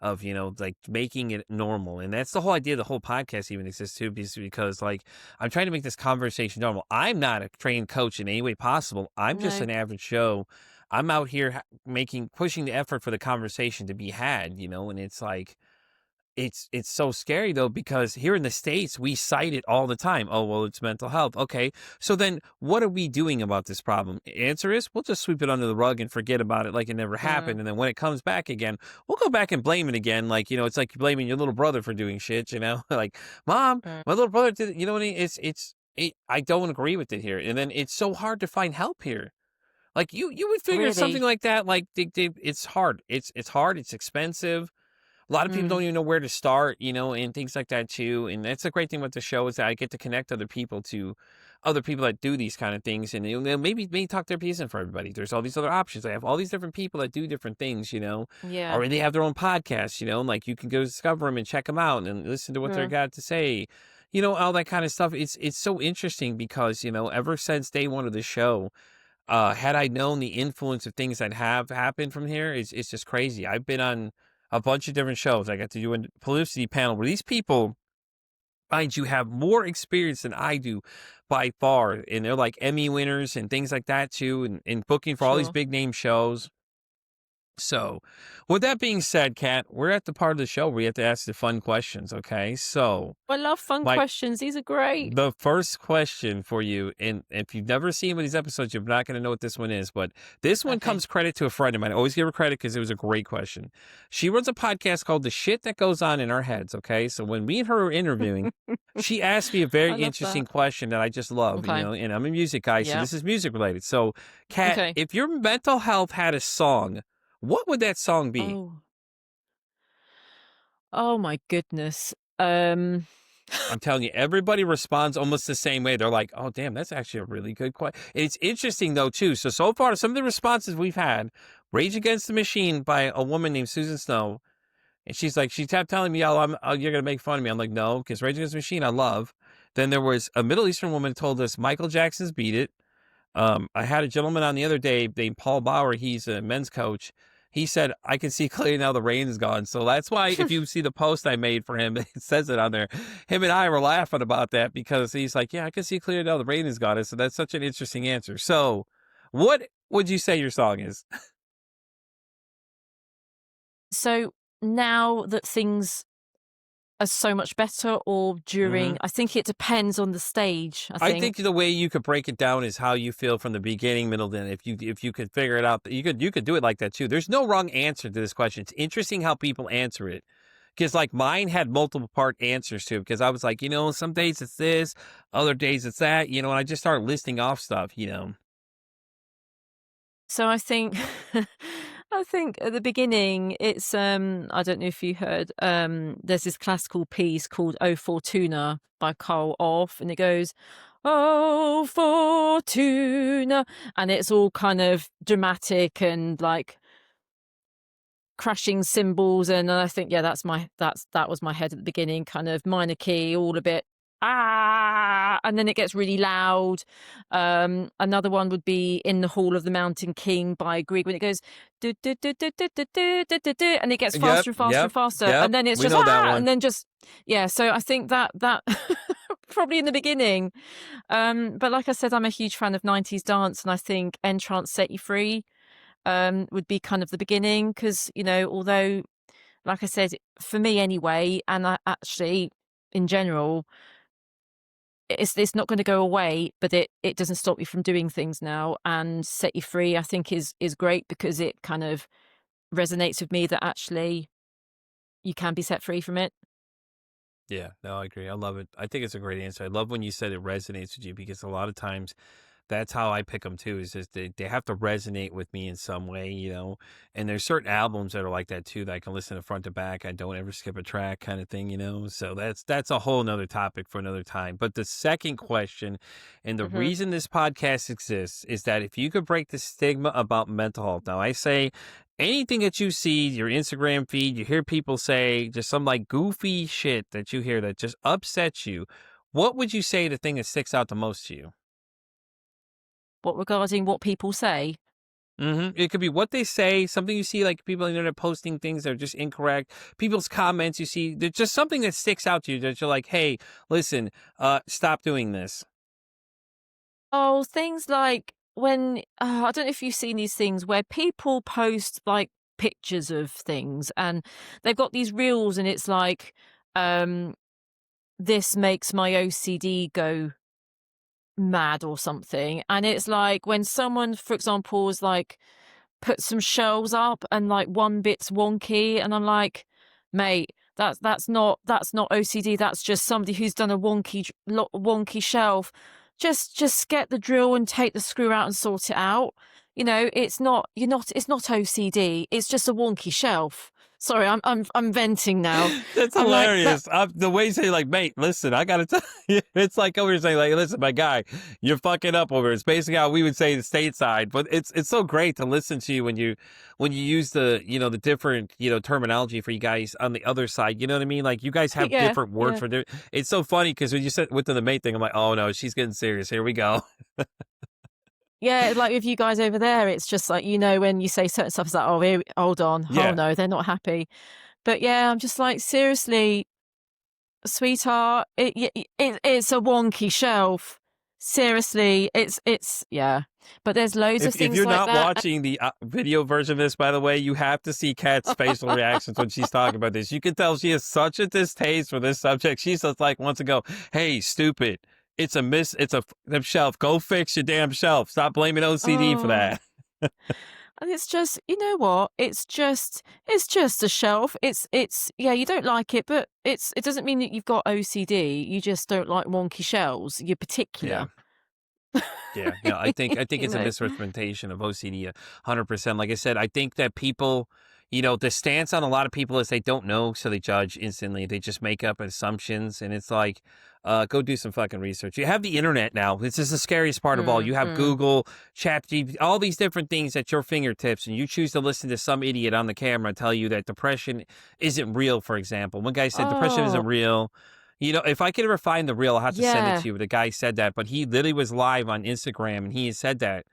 of like making it normal, and that's the whole idea. The whole podcast even exists too, because like I'm trying to make this conversation normal. I'm not a trained coach in any way possible. I'm just no, an average Joe. I'm out here making pushing the effort for the conversation to be had, and it's like it's so scary though, because here in the States, we cite it all the time. Oh, well, it's mental health. Okay. So then what are we doing about this problem? Answer is we'll just sweep it under the rug and forget about it like it never happened. mm, And then when it comes back again, we'll go back and blame it again. Like, it's like blaming your little brother for doing shit. Like, Mom, mm, my little brother did it. You know what I mean? I don't agree with it here. And then it's so hard to find help here. Like you would figure something really, like that, like it's hard. It's hard. It's expensive. A lot of people mm, don't even know where to start, and things like that too. And that's a great thing about the show is that I get to connect other people to other people that do these kind of things. And maybe talk therapy isn't for everybody. There's all these other options. I have all these different people that do different things, yeah, or they have their own podcasts, and like you can go discover them and check them out and listen to what they're mm, got to say, all that kind of stuff. It's so interesting because, ever since day one of the show, had I known the influence of things that have happened from here, it's just crazy. I've been on a bunch of different shows. I got to do a publicity panel where these people, mind you, have more experience than I do by far. And they're like Emmy winners and things like that too, and booking for all these sure. big name shows. So, with that being said, Kat, we're at the part of the show where we have to ask the fun questions. Okay. So, I love fun my questions. These are great. the first question for you, and if you've never seen one of these episodes, you're not going to know what this one is, but this one Okay. comes credit to a friend of mine. I always give her credit because it was a great question. She runs a podcast called The Shit That Goes On in Our Heads. Okay. So when me and her were interviewing, she asked me a very I love interesting that. question that I just love, Okay. and I'm a music guy, so Yeah. this is music related. So, Kat, Okay. if your mental health had a song, what would that song be? Oh. Oh my goodness. Um, I'm telling you, everybody responds almost the same way. They're like, "Oh, damn, that's actually a really good question." It's interesting though too. So far, some of the responses we've had: "Rage Against the Machine" by a woman named Susan Snow, and she's like, she kept telling me, oh, you're gonna make fun of me." I'm like, "No, because Rage Against the Machine, I love." Then there was a Middle Eastern woman told us Michael Jackson's "Beat It." I had a gentleman on the other day named Paul Bauer. He's a men's coach. He said, I can see clearly now the rain is gone. So that's why if you see the post I made for him, it says it on there. Him and I were laughing about that because he's like, yeah, I can see clearly now the rain is gone. So that's such an interesting answer. So what would you say your song is? So now that things are so much better, or Hmm. during, I think it depends on the stage, I I think think. the way you could break it down is how you feel from the beginning, middle, then. If you could figure it out, you could do it like that too. There's no wrong answer to this question. It's interesting how people answer it. Because like mine had multiple part answers to it. Because I was like, some days it's this, other days it's that, and I just started listing off stuff. So I think I think at the beginning it's I don't know if you heard, there's this classical piece called O Fortuna by Carl Orff, and it goes, "Oh Fortuna," and it's all kind of dramatic and like crashing cymbals, and I think, yeah, that was my head at the beginning, kind of minor key, all a bit and then it gets really loud. Another one would be In the Hall of the Mountain King by Grieg, when it goes do, do, do, do, do, do, do, do, do, do, and it gets Yep, faster and faster and yep, faster, yep. and then it's We just know that and one. then just, yeah. So I think that probably in the beginning. But like I said, I'm a huge fan of 90s dance, and I think Entrance Set You Free would be kind of the beginning, because although, like I said, for me anyway, and I actually in general, it's not going to go away, but it doesn't stop you from doing things now. And Set You Free, I think, is great, because it kind of resonates with me that actually you can be set free from it. Yeah, no, I agree. I love it. I think it's a great answer. I love when you said it resonates with you because a lot of times that's how I pick them too. Is just they have to resonate with me in some way. And there's certain albums that are like that too that I can listen to front to back. I don't ever skip a track, kind of thing. So that's a whole nother topic for another time. But the second question, and the Hmm. reason this podcast exists, is that if you could break the stigma about mental health. Now I say anything that you see, your Instagram feed, you hear people say just some like goofy shit that you hear that just upsets you. What would you say the thing that sticks out the most to you? What regarding what people say? It could be what they say, something you see, like people on the internet posting things that are just incorrect. People's comments you see, there's just something that sticks out to you that you're like, hey, listen, stop doing this. Oh, things like when I don't know if you've seen these things where people post like pictures of things, and they've got these reels, and it's like, um, this makes my OCD go mad or something. And it's like when someone, for example, is like put some shelves up and like one bit's wonky, and I'm like, mate, that's not OCD. That's just somebody who's done a wonky shelf. Just get the drill and take the screw out and sort it out. It's not OCD. It's just a wonky shelf. Sorry, I'm venting now. That's I'm like that. hilarious. The way you say, like, mate, listen, I gotta tell you, it's like over here saying, like, listen, my guy, you're fucking up over. It's basically how we would say the stateside, but it's so great to listen to you when you use the different terminology for you guys on the other side. You know what I mean? Like you guys have Yeah, different words yeah. for different. It's so funny because when you said with the mate thing, I'm like, oh no, she's getting serious. Here we go. Yeah, like with you guys over there, it's just like, when you say certain stuff, it's like, oh, hold on. Oh, Yeah. no, they're not happy. But yeah, I'm just like, seriously, sweetheart, it's a wonky shelf. Seriously, yeah. But there's loads of If things you're like not that. watching the video version of this, by the way, you have to see Kat's facial reactions when she's talking about this. You can tell she has such a distaste for this subject. She's just like wants to go, "Hey, stupid! It's a shelf. Go fix your damn shelf. Stop blaming OCD for Oh, that." and it's just, you know what? It's just a shelf. Yeah, you don't like it, but it doesn't mean that you've got OCD. You just don't like wonky shelves. You're Yeah. particular. Yeah, no, I think you it's a know. misrepresentation of OCD 100%. Like I said, I think that people, the stance on a lot of people is they don't know, so they judge instantly. They just make up assumptions, and it's like, go do some fucking research. You have the internet now. This is the scariest part of all. You have Mm. Google, ChatGPT, all these different things at your fingertips, and you choose to listen to some idiot on the camera tell you that depression isn't real, for example. One guy said depression isn't Oh, real. If I could ever find the reel, I'll have to send it Yeah. to you. The guy said that, but he literally was live on Instagram and he had said that.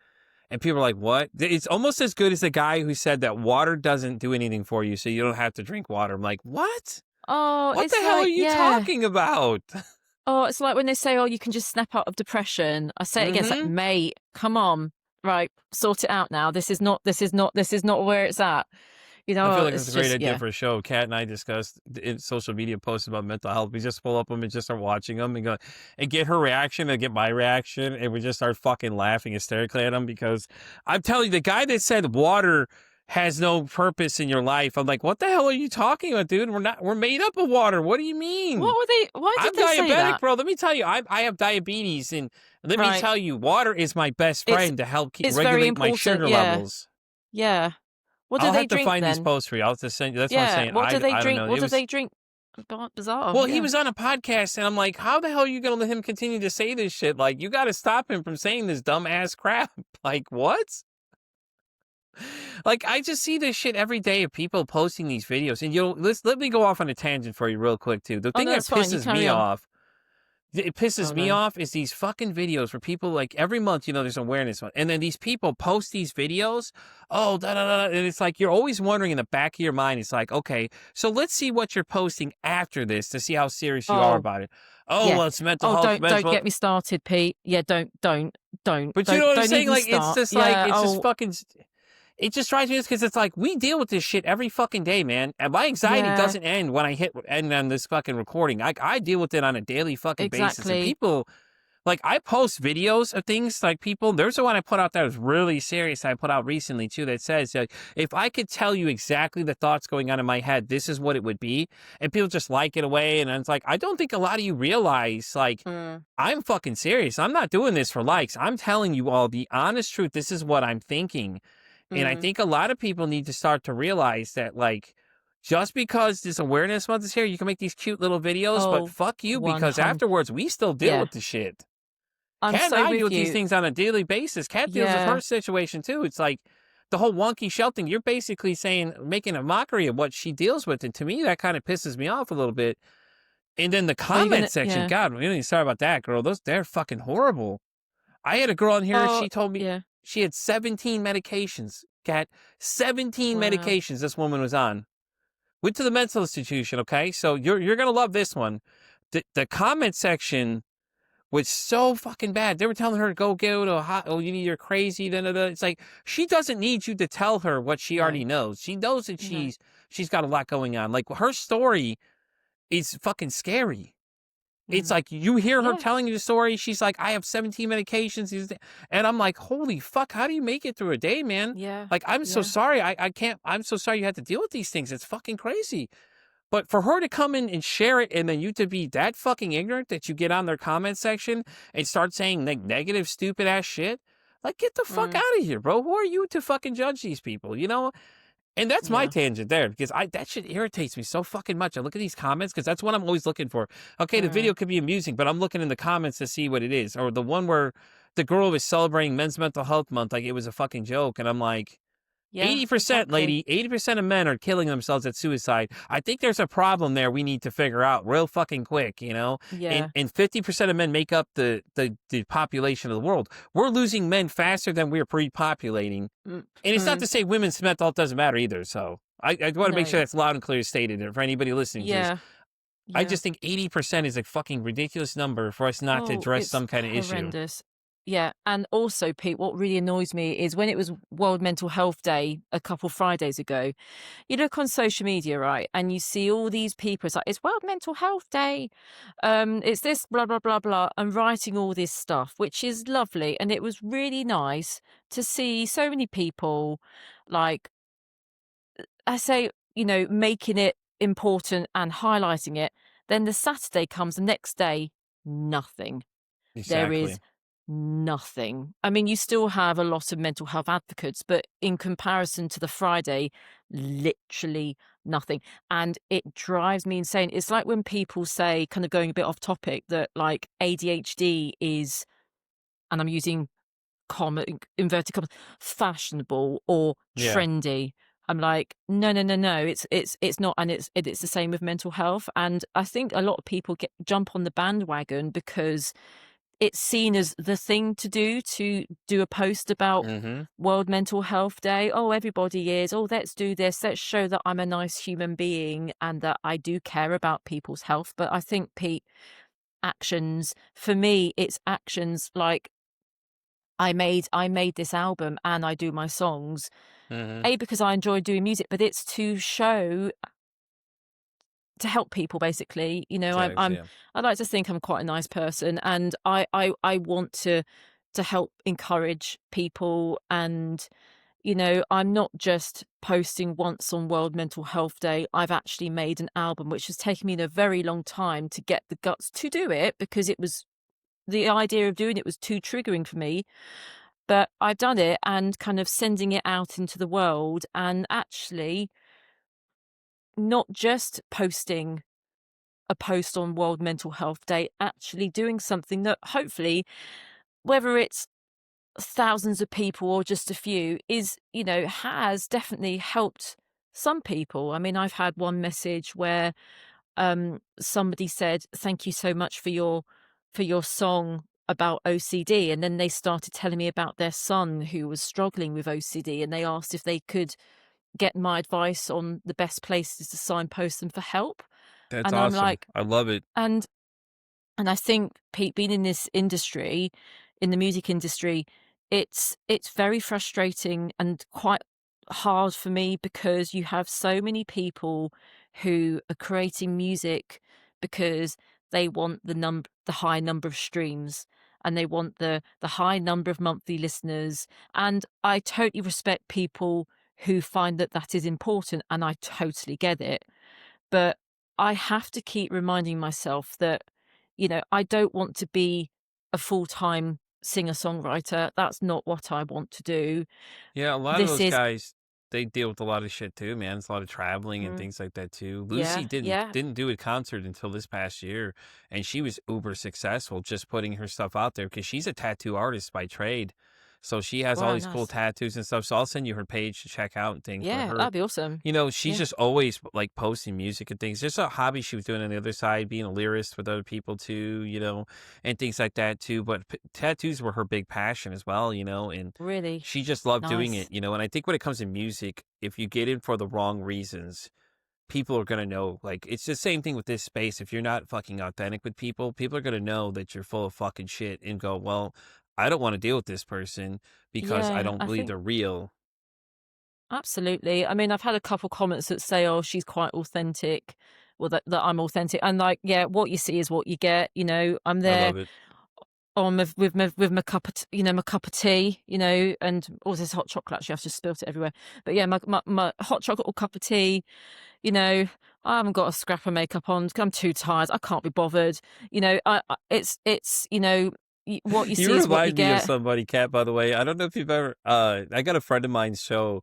And people are like, what? It's almost as good as the guy who said that water doesn't do anything for you, so you don't have to drink water. I'm like, what? Oh, What the it's hell are like, you yeah. talking about? Oh, it's like when they say, "Oh, you can just snap out of depression." I say it again, it's like, hmm "Mate, come on. Right, sort it out now. This is not where it's at." I feel like it's It's a great just idea yeah. for a show. Kat and I discussed in social media posts about mental health. We just pull up them and just start watching them and go and get her reaction and get my reaction, and we just start fucking laughing hysterically at them because I'm telling you, the guy that said water has no purpose in your life. I'm like, what the hell are you talking about, dude? We're made up of water. What do you mean? Why did I'm they say diabetic, that? bro. Let me tell you, I have diabetes, and let me Right. tell you, water is my best It's friend to help it's very regulate my important, sugar yeah. levels. Yeah. What do I'll they have to drink find these then? posts for you. I'll just send you. That's what I'm Yeah, saying. what do they I don't drink? know. What It do was they drink? Bizarre, well, he yeah. was on a podcast, and I'm like, how the hell are you gonna let him continue to say this shit? Like, you got to stop him from saying this dumb ass crap. Like, what? Like, I just see this shit every day of people posting these videos, and let me go off on a tangent for you real quick too. The Oh, thing no, that that's fine, you pisses carry me on. off it pisses Oh, me no. off is these fucking videos where people like every month, there's awareness month, and then these people post these videos. Oh, da da da, and it's like you're always wondering in the back of your mind. It's like, okay, so let's see what you're posting after this to see how serious you are Oh, about it. Oh, yeah. well, it's mental Oh, health, don't mental. get me started, Pete. Yeah, But you know what I'm don't saying? even Like, it's start. just like Yeah, it's just oh, fucking. It just drives me nuts because it's like we deal with this shit every fucking day, man. And my anxiety yeah, doesn't end when I hit end on this fucking recording. I deal with it on a daily fucking basis, and exactly. people like, I post videos of things like people. There's the one I put out that was really serious. I put out recently too that says, like, if I could tell you exactly the thoughts going on in my head, this is what it would be. And people just like it away. And it's like, I don't think a lot of you realize, like, Mm, I'm fucking serious. I'm not doing this for likes. I'm telling you all the honest truth. This is what I'm thinking. And I mm. think a lot of people need to start to realize that, like, just because this awareness month is here, you can make these cute little videos, but Oh, fuck you because 100. afterwards we still deal Yeah, with the shit. I'm Kat and so I deal with with these you. things on a daily basis. Kat deals with her Yeah. situation too. It's like the whole wonky shell thing. You're basically saying, making a mockery of what she deals with. And to me, that kind of pisses me off a little bit. And then the Are you comment gonna section, yeah. God, we don't even start about that, girl. They're fucking horrible. I had a girl on here, Oh, she told me yeah. she had 17 medications. Kat, 17 Wow. medications this woman was on. Went to the mental institution, okay? So you're gonna love this one. The comment section was so fucking bad. They were telling her to go to a you need, you're crazy. Da, da, da. It's like she doesn't need you to tell her what she No, already knows. She knows that no. she's got a lot going on. Like her story is fucking scary. It's Mm. like you hear her Yeah, telling you the story. She's like, I have 17 medications. And I'm like, holy fuck, how do you make it through a day, man? yeah, Like, I'm so yeah. sorry. I can't, I'm so sorry you had to deal with these things. It's fucking crazy. But for her to come in and share it and then you to be that fucking ignorant that you get on their comment section and start saying like negative, stupid ass shit, like get the fuck Mm, out of here, bro. Who are you to fucking judge these people, you know? And that's my yeah, tangent there because that shit irritates me so fucking much. I look at these comments because that's what I'm always looking for. Okay, the mm. video could be amusing, but I'm looking in the comments to see what it is. Or the one where the girl was celebrating Men's Mental Health Month like it was a fucking joke. And I'm like, Yeah, 80%, exactly. lady, 80% of men are killing themselves at suicide. I think there's a problem there we need to figure out real fucking quick, you know? Yeah. And 50% of men make up the population of the world. We're losing men faster than we're pre-populating. Mm, And it's not mm. to say women's mental health doesn't matter either. So I want to make No. sure that's loud and clear stated for anybody listening to this. Yeah, I yeah. just think 80% is a fucking ridiculous number for us not to Oh, address it's some kind of issue. horrendous. Yeah, and also, Pete, what really annoys me is when it was World Mental Health Day a couple Fridays ago, you look on social media, right, and you see all these people, it's like, it's World Mental Health Day, it's this, blah, blah, blah, blah, and writing all this stuff, which is lovely. And it was really nice to see so many people, like, I say, making it important and highlighting it. Then the Saturday comes, the next day, nothing. There is Exactly. nothing. I mean, you still have a lot of mental health advocates, but in comparison to the Friday, literally nothing. And it drives me insane. It's like when people say, kind of going a bit off topic, that like ADHD is, and I'm using inverted commas, fashionable or Yeah. trendy. I'm like, "No, no, no, no, it's not," and it's the same with mental health, and I think a lot of people jump on the bandwagon because it's seen as the thing to do a post about Mhm. World Mental Health Day. "Oh, everybody is. Oh, let's do this. Let's show that I'm a nice human being and that I do care about people's health." But I think, Pete, actions for me, it's actions like I made this album and I do my songs, Mhm. A, because I enjoy doing music, but it's to show to help people basically. You know, Yeah. I like to think I'm quite a nice person, and I want to help encourage people. And you know, I'm not just posting once on World Mental Health Day. I've actually made an album, which has taken me a very long time to get the guts to do it, because it was the idea of doing it was too triggering for me. But I've done it, and kind of sending it out into the world, and actually not just posting a post on World Mental Health Day, actually doing something that hopefully, whether it's thousands of people or just a few, is, you know, has definitely helped some people. I mean, I've had one message where somebody said, "Thank you so much for your song about OCD," and then they started telling me about their son who was struggling with OCD, and they asked if they could get my advice on the best places to signpost them for help. That's And I'm awesome. like, I love it. and I think, Pete, being in this industry, in the music industry, it's very frustrating and quite hard for me, because you have so many people who are creating music because they want the high number of streams, and they want the high number of monthly listeners. And I totally respect people who find that that is important, and I totally get it. But I have to keep reminding myself that, you know, I don't want to be a full-time singer-songwriter. That's not what I want to do. Yeah, a lot of This those is guys, they deal with a lot of shit too, man. It's a lot of traveling and mm, things like that too. Lucy yeah, didn't yeah. didn't do a concert until this past year, and she was uber successful just putting her stuff out there because she's a tattoo artist by trade. So she has all Wow, these cool nice. tattoos and stuff. So I'll send you her page to check out and things. But Yeah, her, that'd be awesome. you know, she's Yeah. just always like posting music and things. Just a hobby she was doing on the other side, being a lyrist with other people too, you know, and things like that too. But tattoos were her big passion as well, you know, and Really she just loved doing it, nice. you know. And I think when it comes to music, if you get in for the wrong reasons, people are gonna know. Like it's the same thing with this space. If you're not fucking authentic with people, people are gonna know that you're full of fucking shit and go, well, I don't want to deal with this person because I Yeah, don't I believe think they're real. absolutely. I mean, I've had a couple comments that say, "Oh, she's quite authentic," or that I'm authentic. And like, yeah, what you see is what you get. You know, I'm I there love it. on with my cup of you know, my cup of tea, you know, and oh, there's hot chocolate. Actually, I've just spilt it everywhere. But yeah, my hot chocolate or cup of tea. You know, I haven't got a scrap of makeup on. I'm too tired. I can't be bothered. You know, it's you know, what you You see is what you remind me of get. somebody, Kat, by the way. I don't know if you've ever I got a friend of mine's show.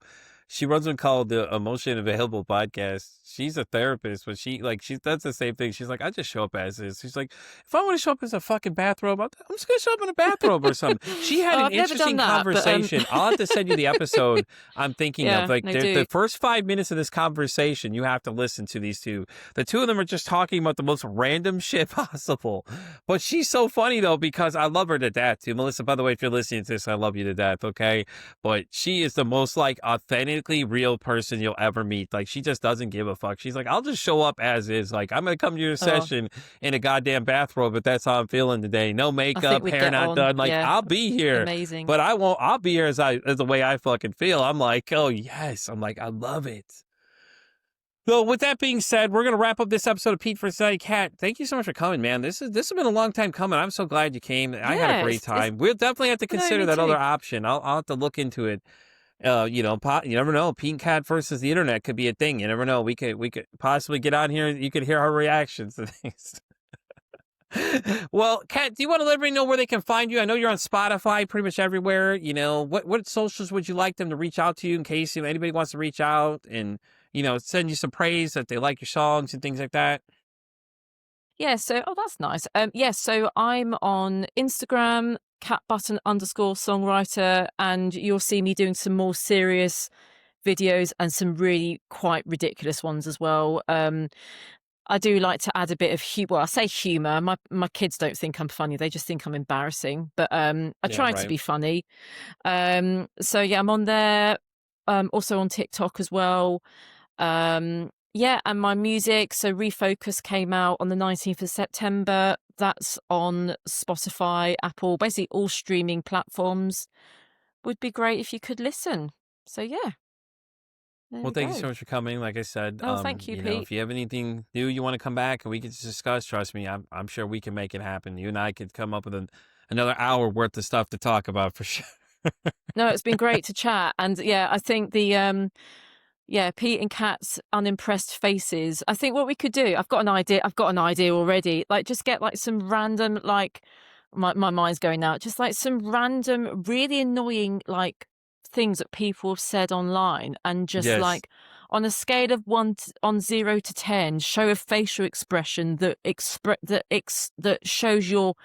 She runs one called the Emotion Available Podcast. She's a therapist, but she does the same thing. She's like, I just show up as is. She's like, if I want to show up as a fucking bathrobe, I'm just gonna show up in a bathrobe or something. She had Oh, an I've never done interesting that, but conversation. I'll have to send you the episode I'm thinking of. yeah, Like no, the do. first 5 minutes of this conversation, you have to listen to these two. The two of them are just talking about the most random shit possible. But she's so funny though, because I love her to death too. Melissa, by the way, if you're listening to this, I love you to death, okay? But she is the most like authentically real person you'll ever meet. Like she just doesn't give a fuck. She's like, I'll just show up as is. Like I'm gonna come to your Oh, session in a goddamn bathrobe, but that's how I'm feeling today. No I think makeup, we'd hair get not on. done. Like Yeah, I'll be here, amazing. but I won't. I'll be here as the way I fucking feel. I'm like, oh yes. I'm like, I love it. So with that being said, we're gonna wrap up this episode of Pete for Study. Cat, thank you so much for coming, man. This has been a long time coming. I'm so glad you came. I had a Yeah, great it's time. We'll definitely have to no, consider me that other too. option. I'll have to look into it. You know, you never know. Pete Cat versus the internet could be a thing. You never know. We could possibly get on here. You could hear our reactions to things. Well, Kat, do you want to let everybody know where they can find you? I know you're on Spotify, pretty much everywhere. You know, what socials would you like them to reach out to you in case anybody wants to reach out and send you some praise that they like your songs and things like that? Yeah, so oh, that's nice. Yeah, so I'm on Instagram, catbutton_songwriter, and you'll see me doing some more serious videos and some really quite ridiculous ones as well. I do like to add a bit of well, I say humor. My kids don't think I'm funny; they just think I'm embarrassing. But I Yeah, try to right. be funny. So yeah, I'm on there. Also on TikTok as well. Yeah, and my music. So Refocus came out on the 19th of September. That's on Spotify, Apple, basically all streaming platforms. Would be great if you could listen. So yeah, there Well, we thank you go. so much for coming. Like I said, Oh, thank you, Pete. if you have anything new you want to come back and we can discuss, trust me, I'm sure we can make it happen. You and I could come up with another hour worth of stuff to talk about for sure. No, it's been great to chat. And yeah, I think yeah, Pete and Kat's unimpressed faces. I think what we could do, I've got an idea. I've got an idea already. Like, just get like some random, like, my mind's going now. Just like some random, really annoying, like, things that people have said online, and just Yes. like, on a scale of on 0 to 10, show a facial expression that that shows your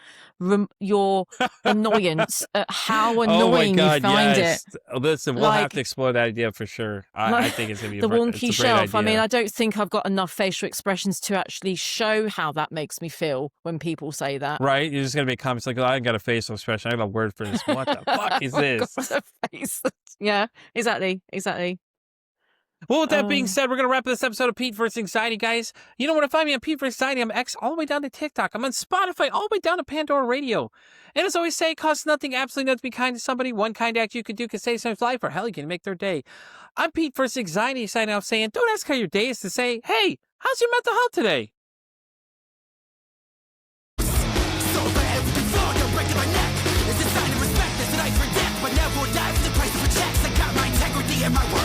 annoyance at how Oh my annoying you God, find it. yes. Listen, we'll have to Like, explore that idea for sure. I like think it's gonna be the it's wonky a great shelf. I mean, idea. I don't think I've got enough facial expressions to actually show how that makes me feel when people say that. Right? You're just gonna make comments like, "Oh, I got a facial expression. I got a word for this. What the fuck is I've got this?" a face. Yeah, exactly, exactly. Well, with that being Oh, said, we're going to wrap this episode of Pete vs. Anxiety, guys. You know where to find me on Pete vs. Anxiety. I'm X all the way down to TikTok. I'm on Spotify all the way down to Pandora Radio. And as I always say, it costs nothing, absolutely nothing to be kind to somebody. One kind act you can do can save someone's life, or hell, you can make their day. I'm Pete vs. Anxiety, signing off saying, don't ask how your day is, to say, hey, how's your mental health today? So bad, everything's wrong, you're breaking my neck. It's a sign of respect, it's a knife for death, but never will die for the price of a check. I got my integrity and my word.